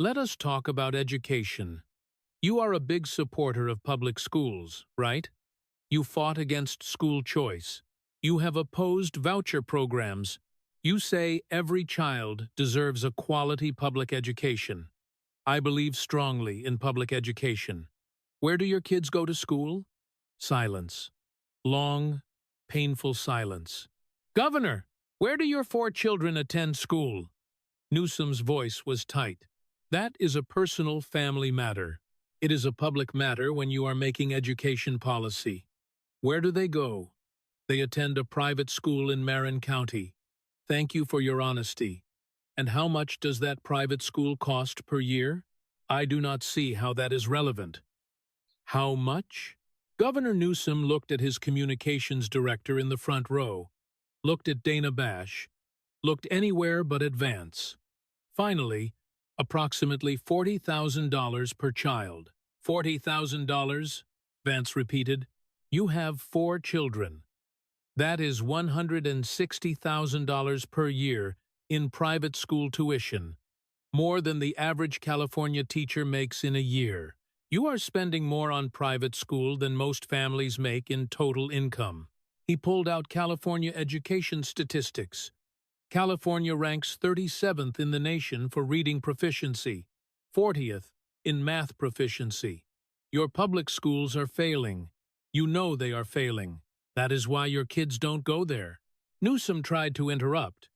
Let us talk about education. You are a big supporter of public schools, right? You fought against school choice. You have opposed voucher programs. You say every child deserves a quality public education. I believe strongly in public education. Where do your kids go to school? Silence. Long, painful silence. Governor, where do your 4 children attend school? Newsom's voice was tight. That is a personal family matter. It is a public matter when you are making education policy. Where do they go? They attend a private school in Marin County. Thank you for your honesty. And how much does that private school cost per year? I do not see how that is relevant. How much? Governor Newsom looked at his communications director in the front row, looked at Dana Bash, looked anywhere but at Vance. Finally, approximately $40,000 per child. $40,000, Vance repeated. You have 4 children. That is $160,000 per year in private school tuition, more than the average California teacher makes in a year. You are spending more on private school than most families make in total income. He pulled out California education statistics. California ranks 37th in the nation for reading proficiency, 40th in math proficiency. Your public schools are failing. You know they are failing. That is why your kids don't go there. Newsom tried to interrupt,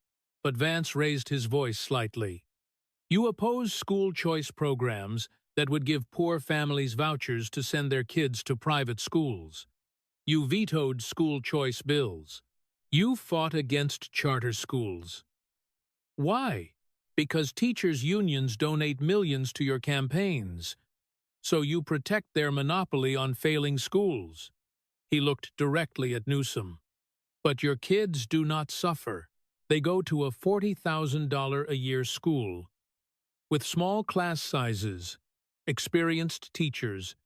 but Vance raised his voice slightly. You oppose school choice programs that would give poor families vouchers to send their kids to private schools. You vetoed school choice bills. You fought against charter schools. Why? Because teachers' unions donate millions to your campaigns, so you protect their monopoly on failing schools. He looked directly at Newsom. But your kids do not suffer. They go to a $40,000 a year school, with small class sizes, experienced teachers,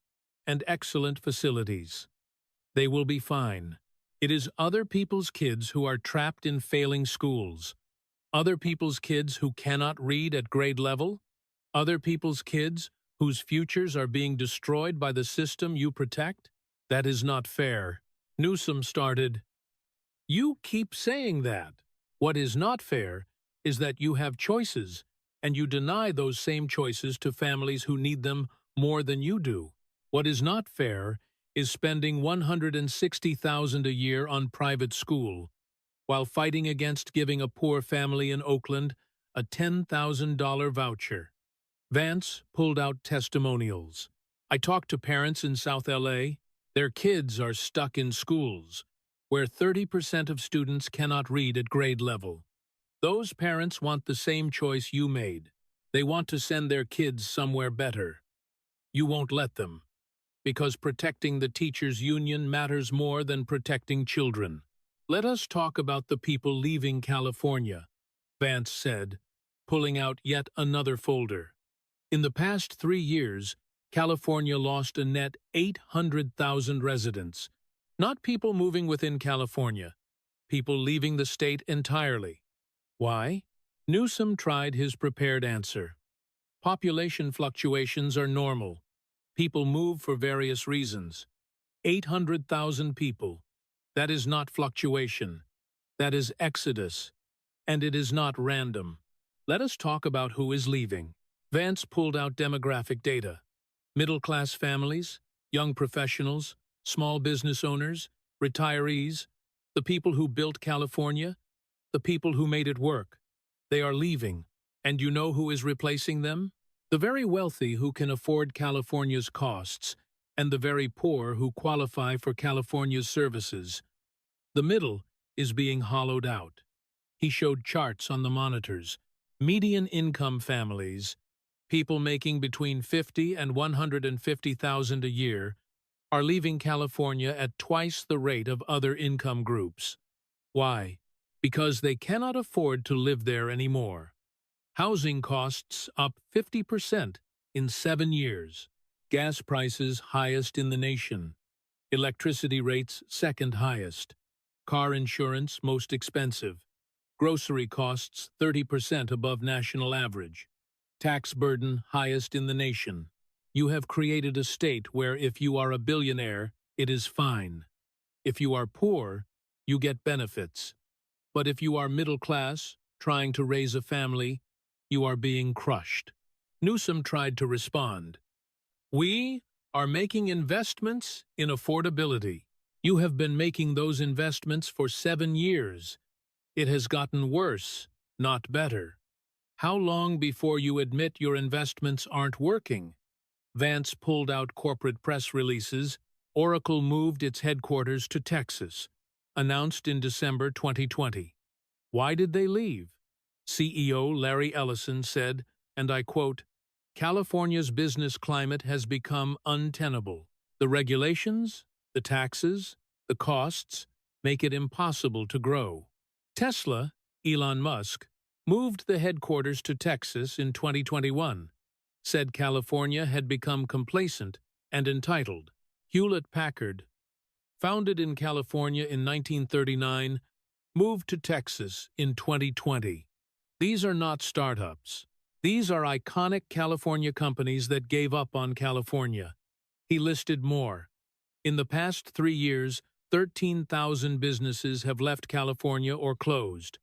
and excellent facilities. They will be fine. It is other people's kids who are trapped in failing schools. Other people's kids who cannot read at grade level. Other people's kids whose futures are being destroyed by the system you protect. That is not fair. Newsom started. You keep saying that. What is not fair is that you have choices, and you deny those same choices to families who need them more than you do. What is not fair is spending $160,000 a year on private school, while fighting against giving a poor family in Oakland a $10,000 voucher. Vance pulled out testimonials. I talked to parents in South LA. Their kids are stuck in schools. where 30% of students cannot read at grade level. Those parents want the same choice you made. They want to send their kids somewhere better. You won't let them, because protecting the teachers' union matters more than protecting children. Let us talk about the people leaving California, Vance said, pulling out yet another folder. In the past 3 years, California lost a net 800,000 residents. Not people moving within California, people leaving the state entirely. Why? Newsom tried his prepared answer. Population fluctuations are normal. People move for various reasons. 800,000 people. That is not fluctuation. That is exodus. And it is not random. Let us talk about who is leaving. Vance pulled out demographic data. Middle-class families, young professionals, small business owners, retirees, the people who built California, the people who made it work. They are leaving. And you know who is replacing them? The very wealthy who can afford California's costs, and the very poor who qualify for California's services. The middle is being hollowed out. He showed charts on the monitors. Median income families, people making between $50,000 and $150,000 a year, are leaving California at twice the rate of other income groups. Why? Because they cannot afford to live there anymore. Housing costs up 50% in 7 years. Gas prices highest in the nation. Electricity rates second highest. Car insurance most expensive. Grocery costs 30% above national average. Tax burden highest in the nation. You have created a state where if you are a billionaire, it is fine. If you are poor, you get benefits. But if you are middle class, trying to raise a family, you are being crushed. Newsom tried to respond. We are making investments in affordability. You have been making those investments for 7 years. It has gotten worse, not better. How long before you admit your investments aren't working? Vance pulled out corporate press releases. Oracle moved its headquarters to Texas, announced in December 2020. Why did they leave? CEO Larry Ellison said, and I quote, "California's business climate has become untenable. The regulations, the taxes, the costs make it impossible to grow." Tesla, Elon Musk, moved the headquarters to Texas in 2021, said California had become complacent and entitled. Hewlett-Packard, founded in California in 1939, moved to Texas in 2020. These are not startups. These are iconic California companies that gave up on California. He listed more. In the past 3 years, 13,000 businesses have left California or closed.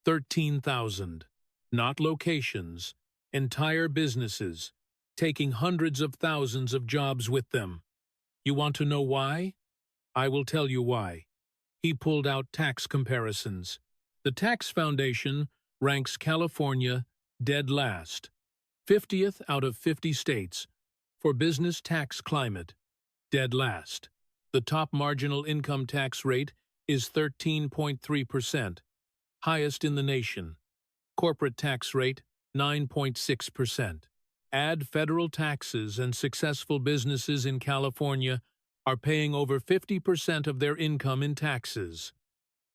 13,000. Not locations. Entire businesses, taking hundreds of thousands of jobs with them. You want to know why? I will tell you why. He pulled out tax comparisons. The Tax Foundation ranks California dead last, 50th out of 50 states, for business tax climate, dead last. The top marginal income tax rate is 13.3%, highest in the nation. Corporate tax rate, 9.6%. Add federal taxes and successful businesses in California are paying over 50% of their income in taxes.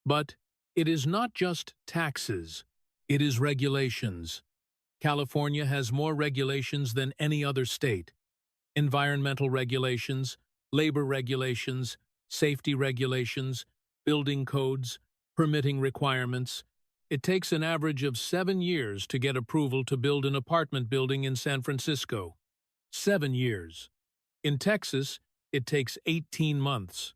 But it is not just taxes, it is regulations. California has more regulations than any other state. Environmental regulations, labor regulations, safety regulations, building codes, permitting requirements. It takes an average of 7 years to get approval to build an apartment building in San Francisco. 7 years. In Texas, it takes 18 months.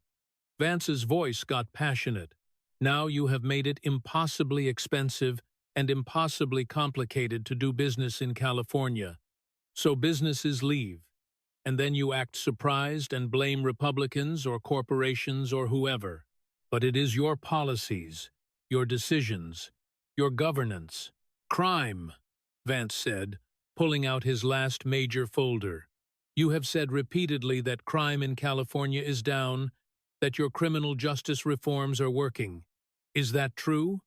Vance's voice got passionate. Now you have made it impossibly expensive and impossibly complicated to do business in California. So businesses leave. And then you act surprised and blame Republicans or corporations or whoever. But it is your policies, your decisions, your governance. Crime, Vance said, pulling out his last major folder. You have said repeatedly that crime in California is down. that your criminal justice reforms are working. Is that true?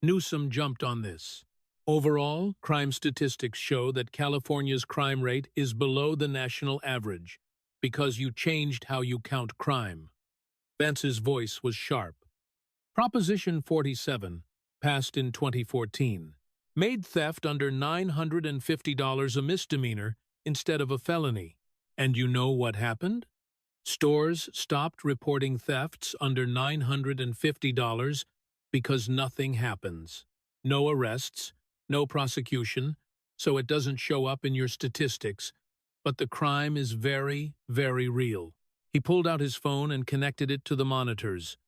Newsom jumped on this. Overall, crime statistics show that California's crime rate is below the national average because you changed how you count crime. Vance's voice was sharp. Proposition 47, passed in 2014, made theft under $950 a misdemeanor instead of a felony. And you know what happened? Stores stopped reporting thefts under $950 because nothing happens. No arrests, no prosecution, so it doesn't show up in your statistics, but the crime is very, very real. He pulled out his phone and connected it to the monitors.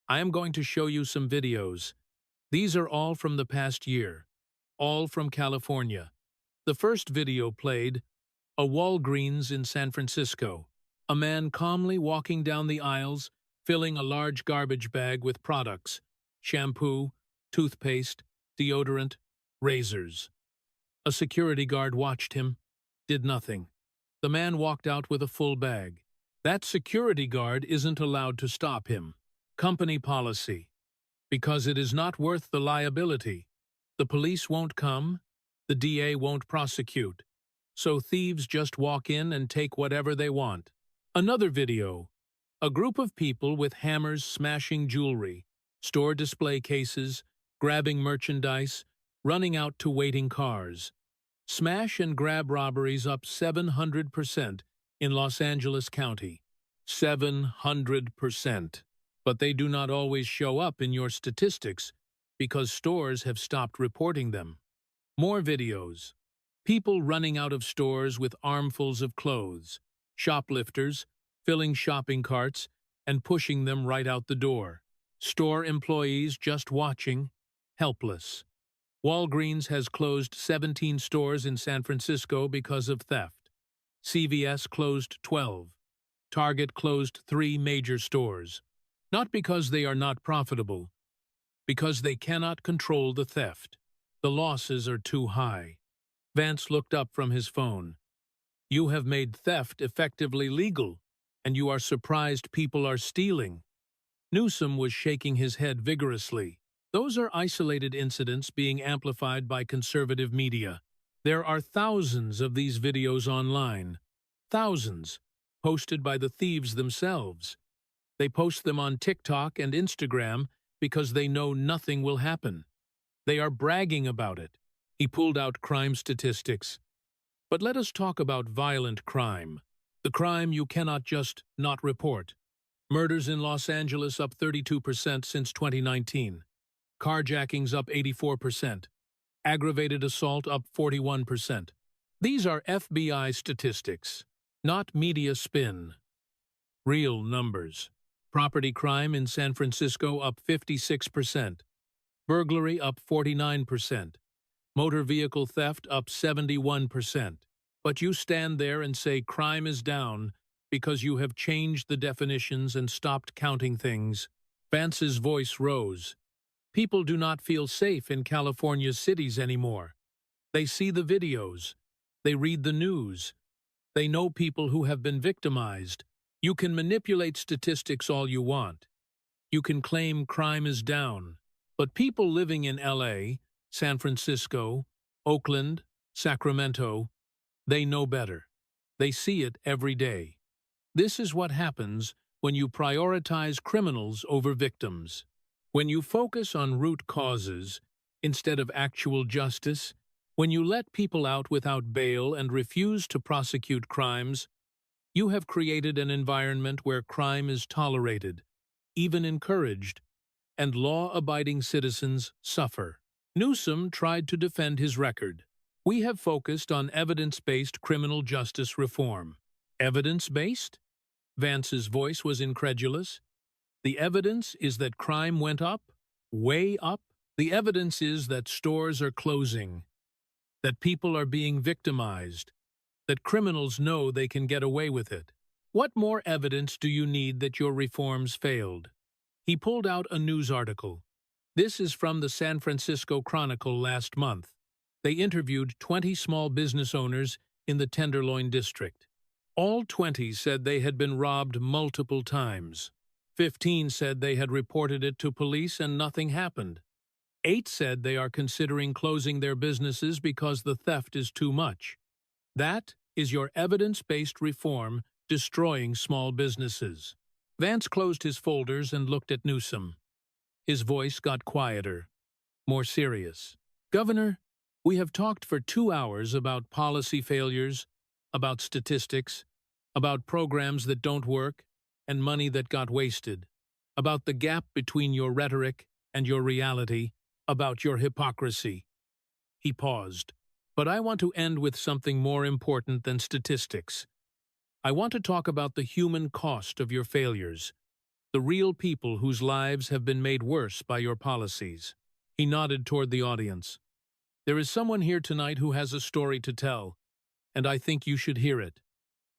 I am going to show you some videos. These are all from the past year, all from California. The first video played, a Walgreens in San Francisco. A man calmly walking down the aisles, filling a large garbage bag with products, shampoo, toothpaste, deodorant, razors. A security guard watched him, did nothing. The man walked out with a full bag. That security guard isn't allowed to stop him. Company policy. Because it is not worth the liability. The police won't come, the DA won't prosecute. So thieves just walk in and take whatever they want. Another video. A group of people with hammers smashing jewelry, store display cases, grabbing merchandise, running out to waiting cars. Smash and grab robberies up 700% in Los Angeles County. 700%. But they do not always show up in your statistics because stores have stopped reporting them. More videos. People running out of stores with armfuls of clothes. Shoplifters, filling shopping carts and pushing them right out the door. Store employees just watching, helpless. Walgreens has closed 17 stores in San Francisco because of theft. CVS closed 12. Target closed 3 major stores. Not because they are not profitable, because they cannot control the theft. The losses are too high. Vance looked up from his phone. You have made theft effectively legal, and you are surprised people are stealing. Newsom was shaking his head vigorously. Those are isolated incidents being amplified by conservative media. There are thousands of these videos online. Thousands, posted by the thieves themselves. They post them on TikTok and Instagram because they know nothing will happen. They are bragging about it. He pulled out crime statistics. But let us talk about violent crime. The crime you cannot just not report. Murders in Los Angeles up 32% since 2019. Carjackings up 84%. Aggravated assault up 41%. These are FBI statistics, not media spin. Real numbers. Property crime in San Francisco up 56%. Burglary up 49%. Motor vehicle theft up 71%. But you stand there and say crime is down because you have changed the definitions and stopped counting things. Vance's voice rose. People do not feel safe in California's cities anymore. They see the videos. They read the news. They know people who have been victimized. You can manipulate statistics all you want. You can claim crime is down. But people living in LA, San Francisco, Oakland, Sacramento, they know better. They see it every day. This is what happens when you prioritize criminals over victims. When you focus on root causes instead of actual justice, when you let people out without bail and refuse to prosecute crimes, you have created an environment where crime is tolerated, even encouraged, and law-abiding citizens suffer. Newsom tried to defend his record. We have focused on evidence-based criminal justice reform. Evidence-based? Vance's voice was incredulous. The evidence is that crime went up, way up. The evidence is that stores are closing, that people are being victimized, that criminals know they can get away with it. What more evidence do you need that your reforms failed? He pulled out a news article. This is from the San Francisco Chronicle last month. They interviewed 20 small business owners in the Tenderloin district. All 20 said they had been robbed multiple times. 15 said they had reported it to police and nothing happened. 8 said they are considering closing their businesses because the theft is too much. That is your evidence-based reform destroying small businesses. Vance closed his folders and looked at Newsom. His voice got quieter, more serious. Governor, we have talked for 2 hours about policy failures, about statistics, about programs that don't work, and money that got wasted, about the gap between your rhetoric and your reality, about your hypocrisy. He paused. But I want to end with something more important than statistics. I want to talk about the human cost of your failures, the real people whose lives have been made worse by your policies. He nodded toward the audience. There is someone here tonight who has a story to tell, and I think you should hear it.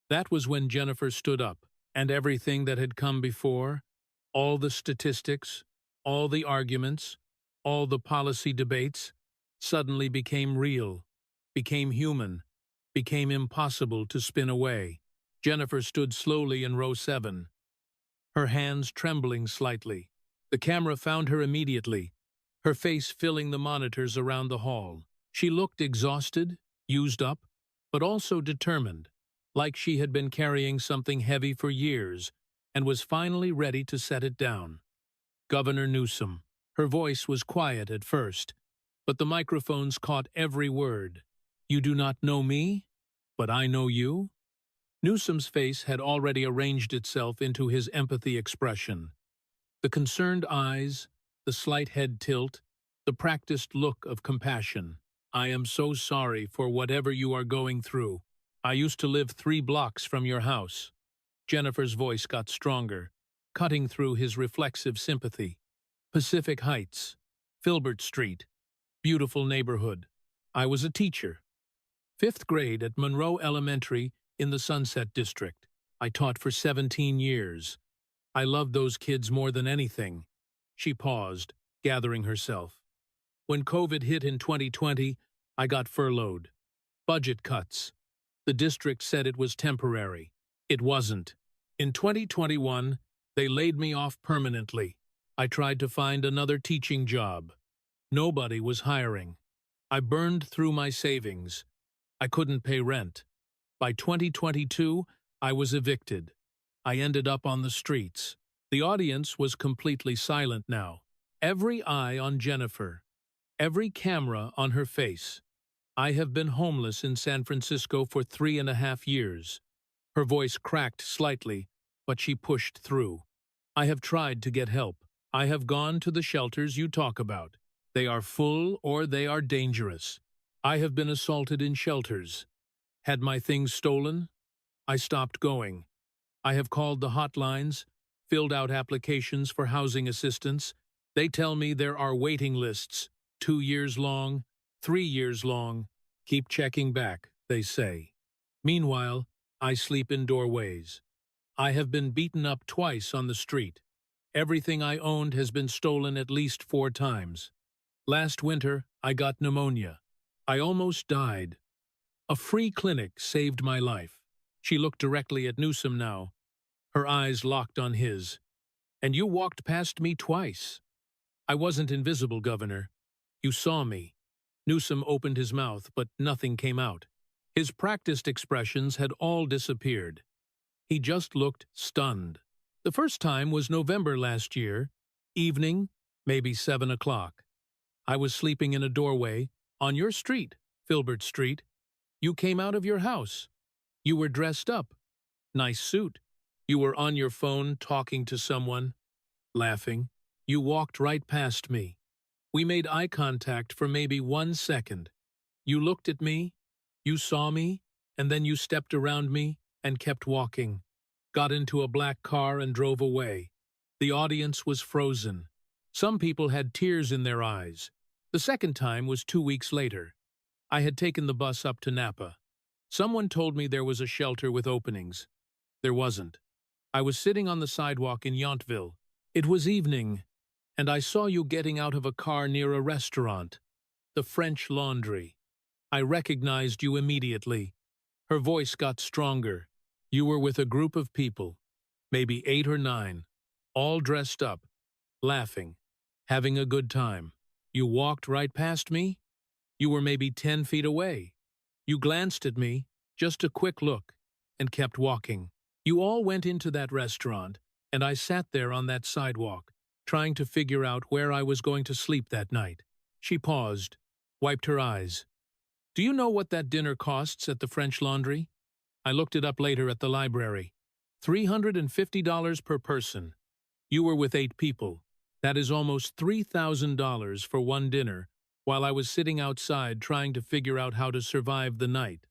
That was when Jennifer stood up, and everything that had come before, all the statistics, all the arguments, all the policy debates, suddenly became real, became human, became impossible to spin away. Jennifer stood slowly in row 7, her hands trembling slightly. The camera found her immediately, her face filling the monitors around the hall. She looked exhausted, used up, but also determined, like she had been carrying something heavy for years and was finally ready to set it down. Governor Newsom. Her voice was quiet at first, but the microphones caught every word. You do not know me, but I know you? Newsom's face had already arranged itself into his empathy expression. The concerned eyes, the slight head tilt, the practiced look of compassion. I am so sorry for whatever you are going through. I used to live 3 blocks from your house. Jennifer's voice got stronger, cutting through his reflexive sympathy. Pacific Heights, Filbert Street, beautiful neighborhood. I was a teacher. 5th grade at Monroe Elementary in the Sunset District. I taught for 17 years. I loved those kids more than anything. She paused, gathering herself. When COVID hit in 2020, I got furloughed. Budget cuts. The district said it was temporary. It wasn't. In 2021, they laid me off permanently. I tried to find another teaching job. Nobody was hiring. I burned through my savings. I couldn't pay rent. By 2022, I was evicted. I ended up on the streets. The audience was completely silent now. Every eye on Jennifer. Every camera on her face. I have been homeless in San Francisco for 3.5 years. Her voice cracked slightly, but she pushed through. I have tried to get help. I have gone to the shelters you talk about. They are full or they are dangerous. I have been assaulted in shelters. Had my things stolen? I stopped going. I have called the hotlines, filled out applications for housing assistance. They tell me there are waiting lists, 2 years long, 3 years long. Keep checking back, they say. Meanwhile, I sleep in doorways. I have been beaten up twice on the street. Everything I owned has been stolen at least 4 times. Last winter, I got pneumonia. I almost died. A free clinic saved my life. She looked directly at Newsom now, her eyes locked on his. And you walked past me twice. I wasn't invisible, Governor. You saw me. Newsom opened his mouth, but nothing came out. His practiced expressions had all disappeared. He just looked stunned. The first time was November last year, evening, maybe 7 o'clock. I was sleeping in a doorway, on your street, Filbert Street. You came out of your house. You were dressed up. Nice suit. You were on your phone talking to someone, laughing. You walked right past me. We made eye contact for maybe 1 second. You looked at me, you saw me, and then you stepped around me and kept walking. Got into a black car and drove away. The audience was frozen. Some people had tears in their eyes. The second time was 2 weeks later. I had taken the bus up to Napa. Someone told me there was a shelter with openings. There wasn't. I was sitting on the sidewalk in Yountville. It was evening, and I saw you getting out of a car near a restaurant, the French Laundry. I recognized you immediately. Her voice got stronger. You were with a group of people, maybe 8 or 9. all dressed up, laughing, having a good time. You walked right past me? You were maybe 10 feet away. You glanced at me, just a quick look, and kept walking. You all went into that restaurant, and I sat there on that sidewalk, trying to figure out where I was going to sleep that night. She paused, wiped her eyes. Do you know what that dinner costs at the French Laundry? I looked it up later at the library. $350 per person. You were with 8 people. That is almost $3,000 for one dinner, while I was sitting outside trying to figure out how to survive the night.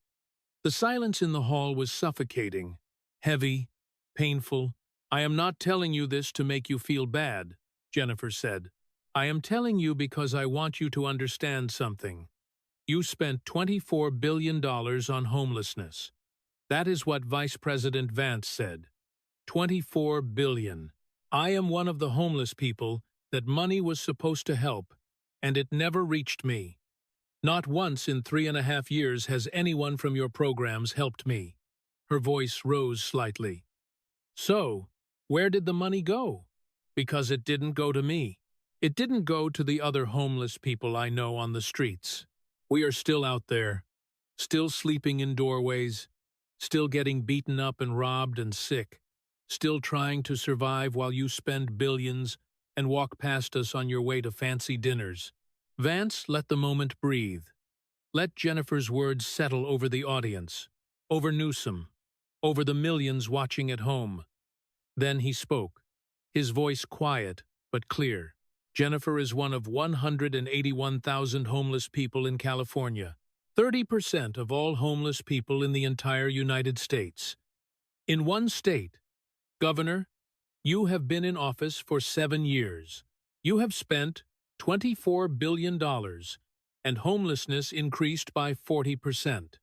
The silence in the hall was suffocating, heavy, painful. I am not telling you this to make you feel bad, Jennifer said. I am telling you because I want you to understand something. You spent $24 billion on homelessness. That is what Vice President Vance said. $24 billion. I am one of the homeless people that money was supposed to help, and it never reached me. Not once in 3.5 years has anyone from your programs helped me. Her voice rose slightly. So, where did the money go? Because it didn't go to me. It didn't go to the other homeless people I know on the streets. We are still out there, still sleeping in doorways, still getting beaten up and robbed and sick, still trying to survive while you spend billions and walk past us on your way to fancy dinners. Vance let the moment breathe. Let Jennifer's words settle over the audience, over Newsom, over the millions watching at home. Then he spoke, his voice quiet but clear. Jennifer is one of 181,000 homeless people in California, 30% of all homeless people in the entire United States. In one state, Governor, you have been in office for 7 years. You have spent $24 billion, and homelessness increased by 40%.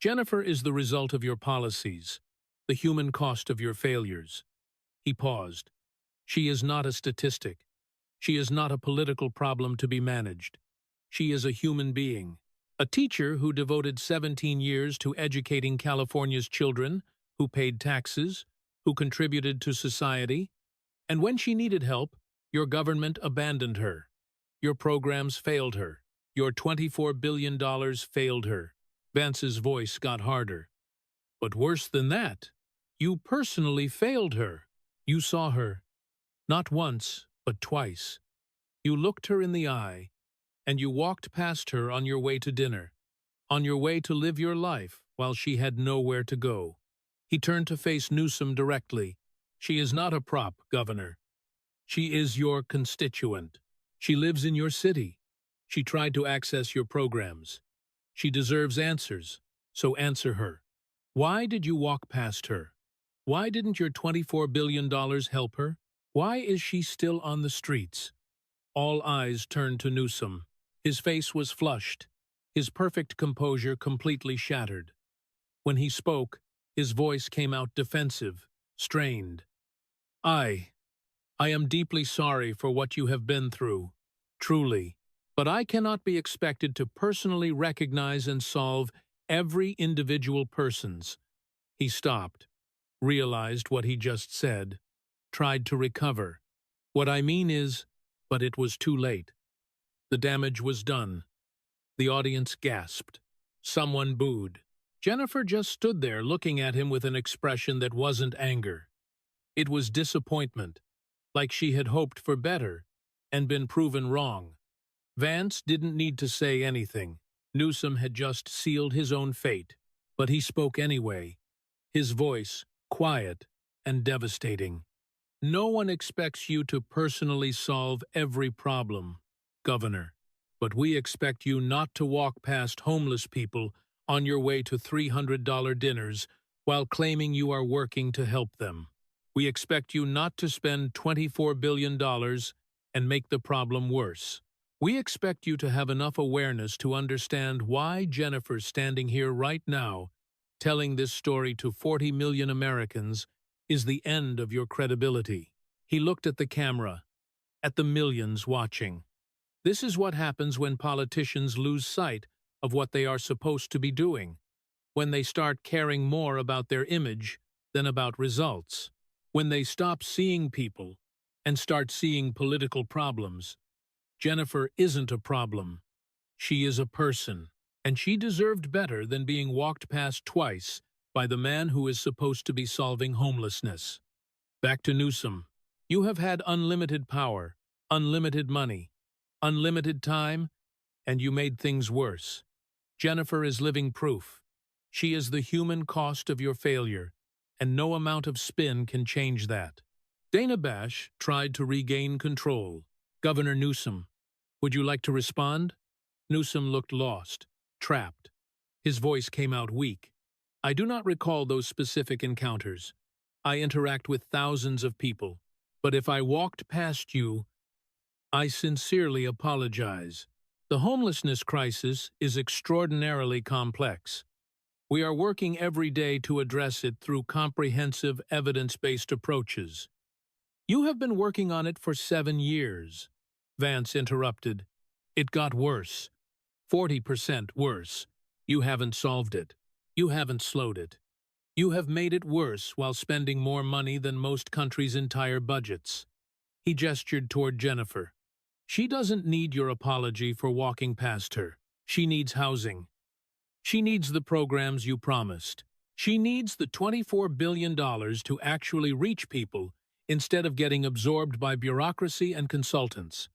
Jennifer is the result of your policies, the human cost of your failures. He paused. She is not a statistic. She is not a political problem to be managed. She is a human being, a teacher who devoted 17 years to educating California's children, who paid taxes, who contributed to society. And when she needed help, your government abandoned her. Your programs failed her. Your $24 billion failed her. Vance's voice got harder. But worse than that, you personally failed her. You saw her, not once, but twice. You looked her in the eye, and you walked past her on your way to dinner, on your way to live your life while she had nowhere to go. He turned to face Newsom directly. She is not a prop, Governor. She is your constituent. She lives in your city. She tried to access your programs. She deserves answers, so answer her. Why did you walk past her? Why didn't your $24 billion help her? Why is she still on the streets? All eyes turned to Newsom. His face was flushed, his perfect composure completely shattered. When he spoke, his voice came out defensive, strained. I am deeply sorry for what you have been through, truly, but I cannot be expected to personally recognize and solve every individual person's. He stopped, realized what he just said, tried to recover. What I mean is, but it was too late. The damage was done. The audience gasped. Someone booed. Jennifer just stood there looking at him with an expression that wasn't anger. It was disappointment, like she had hoped for better and been proven wrong. Vance didn't need to say anything. Newsom had just sealed his own fate, but he spoke anyway, his voice quiet and devastating. No one expects you to personally solve every problem, Governor, but we expect you not to walk past homeless people on your way to $300 dinners while claiming you are working to help them. We expect you not to spend $24 billion and make the problem worse. We expect you to have enough awareness to understand why Jennifer's standing here right now, telling this story to 40 million Americans, is the end of your credibility. He looked at the camera, at the millions watching. This is what happens when politicians lose sight of what they are supposed to be doing, when they start caring more about their image than about results, when they stop seeing people, and start seeing political problems. Jennifer isn't a problem. She is a person, and she deserved better than being walked past twice by the man who is supposed to be solving homelessness. Back to Newsom. You have had unlimited power, unlimited money, unlimited time, and you made things worse. Jennifer is living proof. She is the human cost of your failure, and no amount of spin can change that. Dana Bash tried to regain control. Governor Newsom, would you like to respond? Newsom looked lost, trapped. His voice came out weak. I do not recall those specific encounters. I interact with thousands of people, but if I walked past you, I sincerely apologize. The homelessness crisis is extraordinarily complex. We are working every day to address it through comprehensive, evidence-based approaches. You have been working on it for 7 years. Vance interrupted. It got worse. 40% worse. You haven't solved it. You haven't slowed it. You have made it worse while spending more money than most countries' entire budgets. He gestured toward Jennifer. She doesn't need your apology for walking past her. She needs housing. She needs the programs you promised. She needs the $24 billion to actually reach people instead of getting absorbed by bureaucracy and consultants.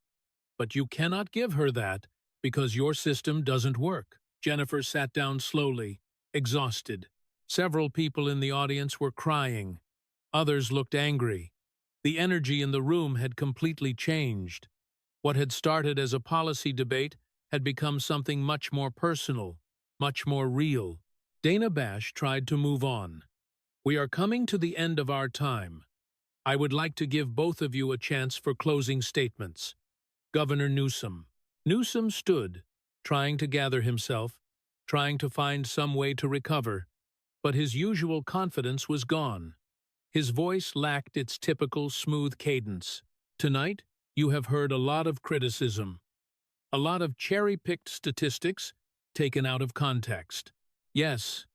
But you cannot give her that because your system doesn't work. Jennifer sat down slowly, exhausted. Several people in the audience were crying. Others looked angry. The energy in the room had completely changed. What had started as a policy debate had become something much more personal, much more real. Dana Bash tried to move on. We are coming to the end of our time. I would like to give both of you a chance for closing statements. Governor Newsom. Newsom stood, trying to gather himself, trying to find some way to recover, but his usual confidence was gone. His voice lacked its typical smooth cadence. Tonight, you have heard a lot of criticism, a lot of cherry-picked statistics taken out of context. Yes,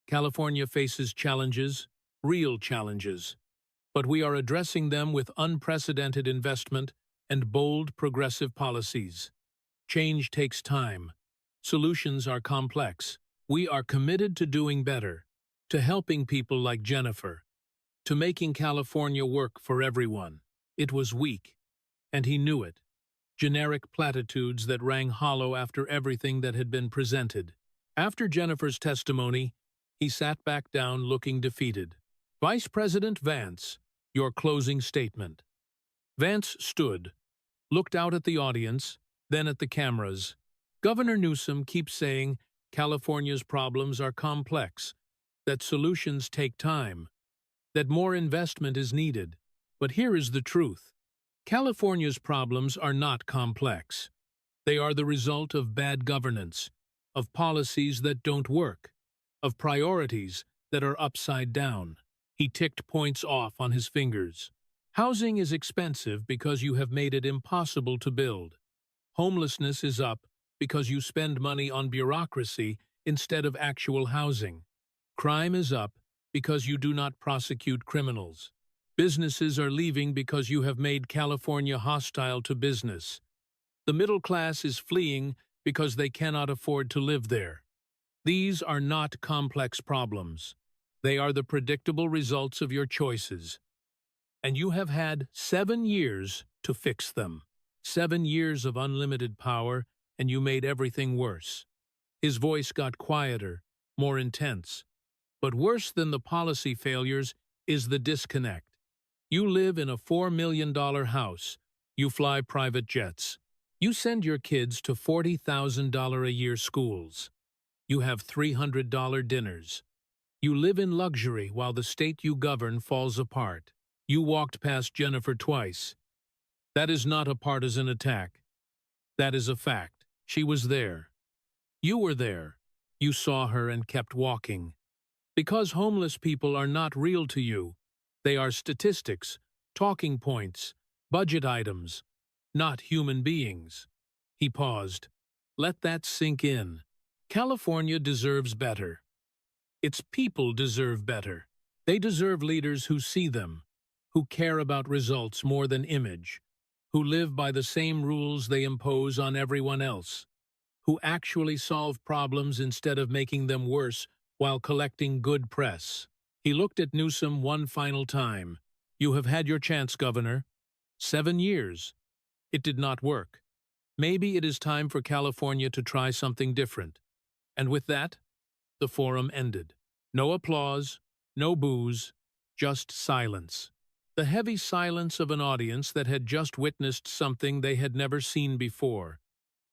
California faces challenges, real challenges, but we are addressing them with unprecedented investment and bold progressive policies. Change takes time. Solutions are complex. We are committed to doing better, to helping people like Jennifer, to making California work for everyone. It was weak, and he knew it. Generic platitudes that rang hollow after everything that had been presented. After Jennifer's testimony, he sat back down looking defeated. Vice President Vance, your closing statement. Vance stood, looked out at the audience, then at the cameras. Governor Newsom keeps saying California's problems are complex, that solutions take time, that more investment is needed. But here is the truth. California's problems are not complex. They are the result of bad governance, of policies that don't work, of priorities that are upside down. He ticked points off on his fingers. Housing is expensive because you have made it impossible to build. Homelessness is up because you spend money on bureaucracy instead of actual housing. Crime is up because you do not prosecute criminals. Businesses are leaving because you have made California hostile to business. The middle class is fleeing because they cannot afford to live there. These are not complex problems. They are the predictable results of your choices. And you have had 7 years to fix them. 7 years of unlimited power, and you made everything worse. His voice got quieter, more intense. But worse than the policy failures is the disconnect. You live in a $4 million house. You fly private jets. You send your kids to $40,000 a year schools. You have $300 dinners. You live in luxury while the state you govern falls apart. You walked past Jennifer twice. That is not a partisan attack. That is a fact. She was there. You were there. You saw her and kept walking. Because homeless people are not real to you. They are statistics, talking points, budget items, not human beings. He paused. Let that sink in. California deserves better. Its people deserve better. They deserve leaders who see them, who care about results more than image, who live by the same rules they impose on everyone else, who actually solve problems instead of making them worse while collecting good press. He looked at Newsom one final time. "You have had your chance, Governor. 7 years. It did not work. Maybe it is time for California to try something different." And with that, the forum ended. No applause, no boos, just silence. The heavy silence of an audience that had just witnessed something they had never seen before.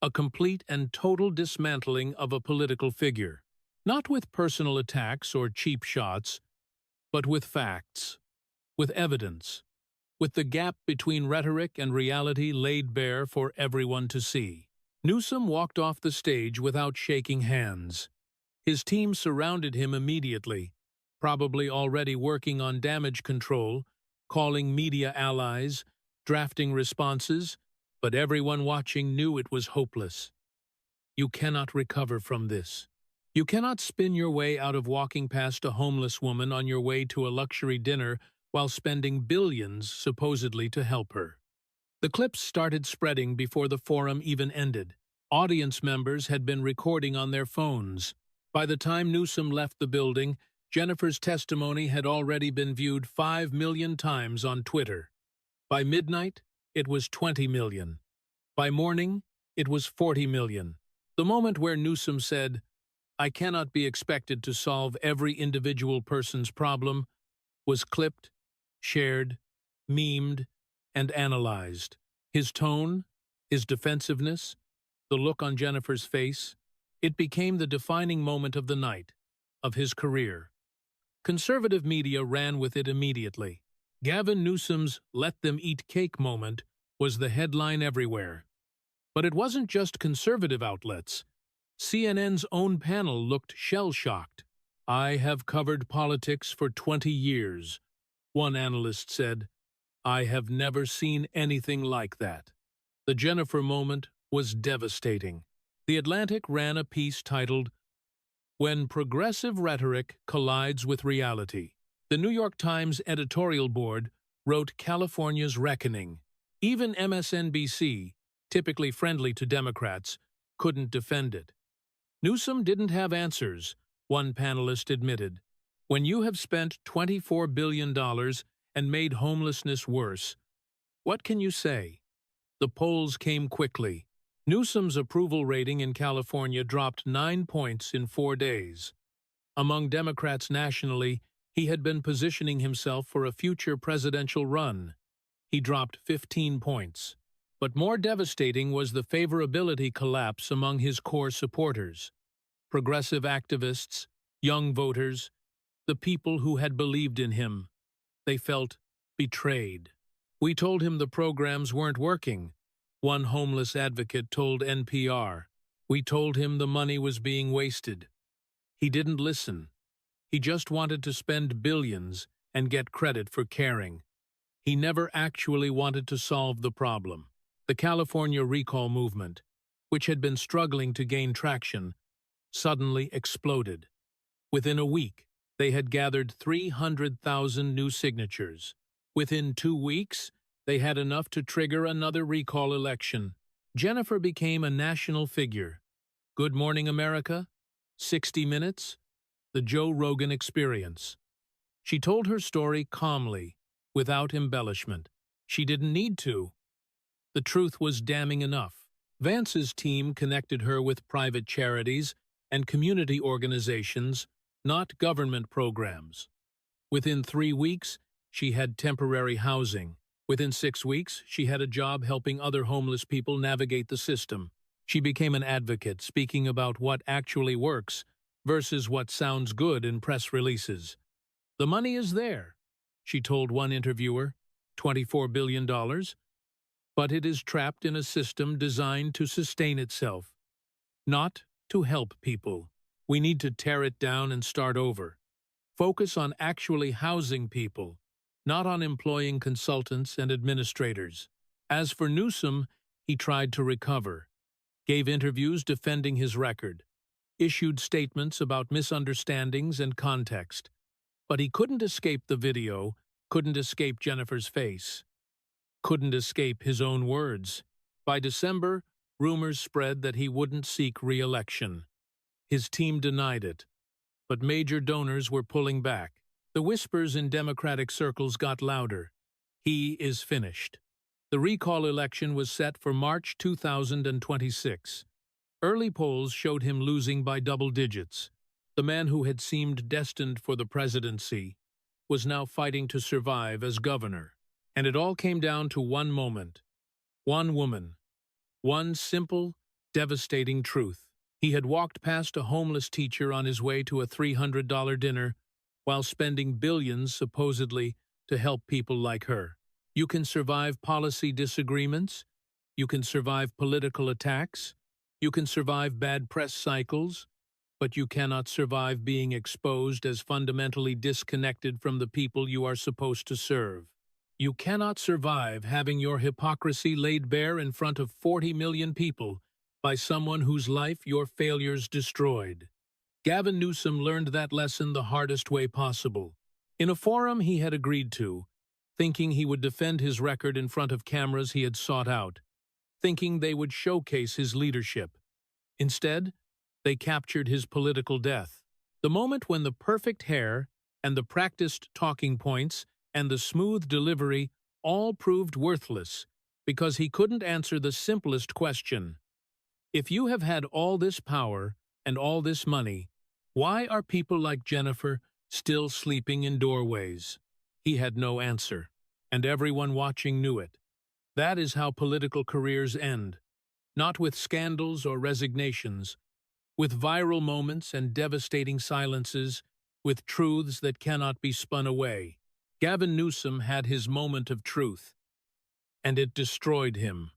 A complete and total dismantling of a political figure. Not with personal attacks or cheap shots, but with facts, with evidence, with the gap between rhetoric and reality laid bare for everyone to see. Newsom walked off the stage without shaking hands. His team surrounded him immediately, probably already working on damage control, calling media allies, drafting responses, but everyone watching knew it was hopeless. You cannot recover from this. You cannot spin your way out of walking past a homeless woman on your way to a luxury dinner while spending billions supposedly to help her. The clips started spreading before the forum even ended. Audience members had been recording on their phones. By the time Newsom left the building, Jennifer's testimony had already been viewed 5 million times on Twitter. By midnight, it was 20 million. By morning, it was 40 million. The moment where Newsom said, "I cannot be expected to solve every individual person's problem," was clipped, shared, memed, and analyzed. His tone, his defensiveness, the look on Jennifer's face, it became the defining moment of the night, of his career. Conservative media ran with it immediately. Gavin Newsom's "let them eat cake" moment was the headline everywhere. But it wasn't just conservative outlets. CNN's own panel looked shell-shocked. "I have covered politics for 20 years," one analyst said. "I have never seen anything like that." The Jennifer moment was devastating. The Atlantic ran a piece titled, "When Progressive Rhetoric Collides with Reality." The New York Times editorial board wrote California's reckoning. Even MSNBC, typically friendly to Democrats, couldn't defend it. Newsom didn't have answers, one panelist admitted. When you have spent $24 billion and made homelessness worse, what can you say? The polls came quickly. Newsom's approval rating in California dropped 9 points in 4 days. Among Democrats nationally, he had been positioning himself for a future presidential run. He dropped 15 points. But more devastating was the favorability collapse among his core supporters. Progressive activists, young voters, the people who had believed in him. They felt betrayed. "We told him the programs weren't working," one homeless advocate told NPR. "We told him the money was being wasted. He didn't listen. He just wanted to spend billions and get credit for caring. He never actually wanted to solve the problem." The California recall movement, which had been struggling to gain traction, suddenly exploded. Within a week, they had gathered 300,000 new signatures. Within 2 weeks, they had enough to trigger another recall election. Jennifer became a national figure. Good Morning America, 60 Minutes, the Joe Rogan Experience. She told her story calmly, without embellishment. She didn't need to. The truth was damning enough. Vance's team connected her with private charities and community organizations, not government programs. Within 3 weeks, she had temporary housing. Within 6 weeks, she had a job helping other homeless people navigate the system. She became an advocate, speaking about what actually works versus what sounds good in press releases. "The money is there," she told one interviewer, $24 billion, "but it is trapped in a system designed to sustain itself, not to help people. We need to tear it down and start over. Focus on actually housing people, not on employing consultants and administrators." As for Newsom, he tried to recover, gave interviews defending his record, issued statements about misunderstandings and context. But he couldn't escape the video, couldn't escape Jennifer's face, couldn't escape his own words. By December, rumors spread that he wouldn't seek re-election. His team denied it, but major donors were pulling back. The whispers in Democratic circles got louder. He is finished. The recall election was set for March 2026. Early polls showed him losing by double digits. The man who had seemed destined for the presidency was now fighting to survive as governor. And it all came down to one moment, one woman, one simple, devastating truth. He had walked past a homeless teacher on his way to a $300 dinner while spending billions, supposedly, to help people like her. You can survive policy disagreements. You can survive political attacks. You can survive bad press cycles. But you cannot survive being exposed as fundamentally disconnected from the people you are supposed to serve. You cannot survive having your hypocrisy laid bare in front of 40 million people by someone whose life your failures destroyed. Gavin Newsom learned that lesson the hardest way possible. In a forum he had agreed to, thinking he would defend his record in front of cameras he had sought out, thinking they would showcase his leadership. Instead, they captured his political death. The moment when the perfect hair and the practiced talking points and the smooth delivery all proved worthless because he couldn't answer the simplest question. If you have had all this power and all this money, why are people like Jennifer still sleeping in doorways? He had no answer, and everyone watching knew it. That is how political careers end, not with scandals or resignations, with viral moments and devastating silences, with truths that cannot be spun away. Gavin Newsom had his moment of truth, and it destroyed him.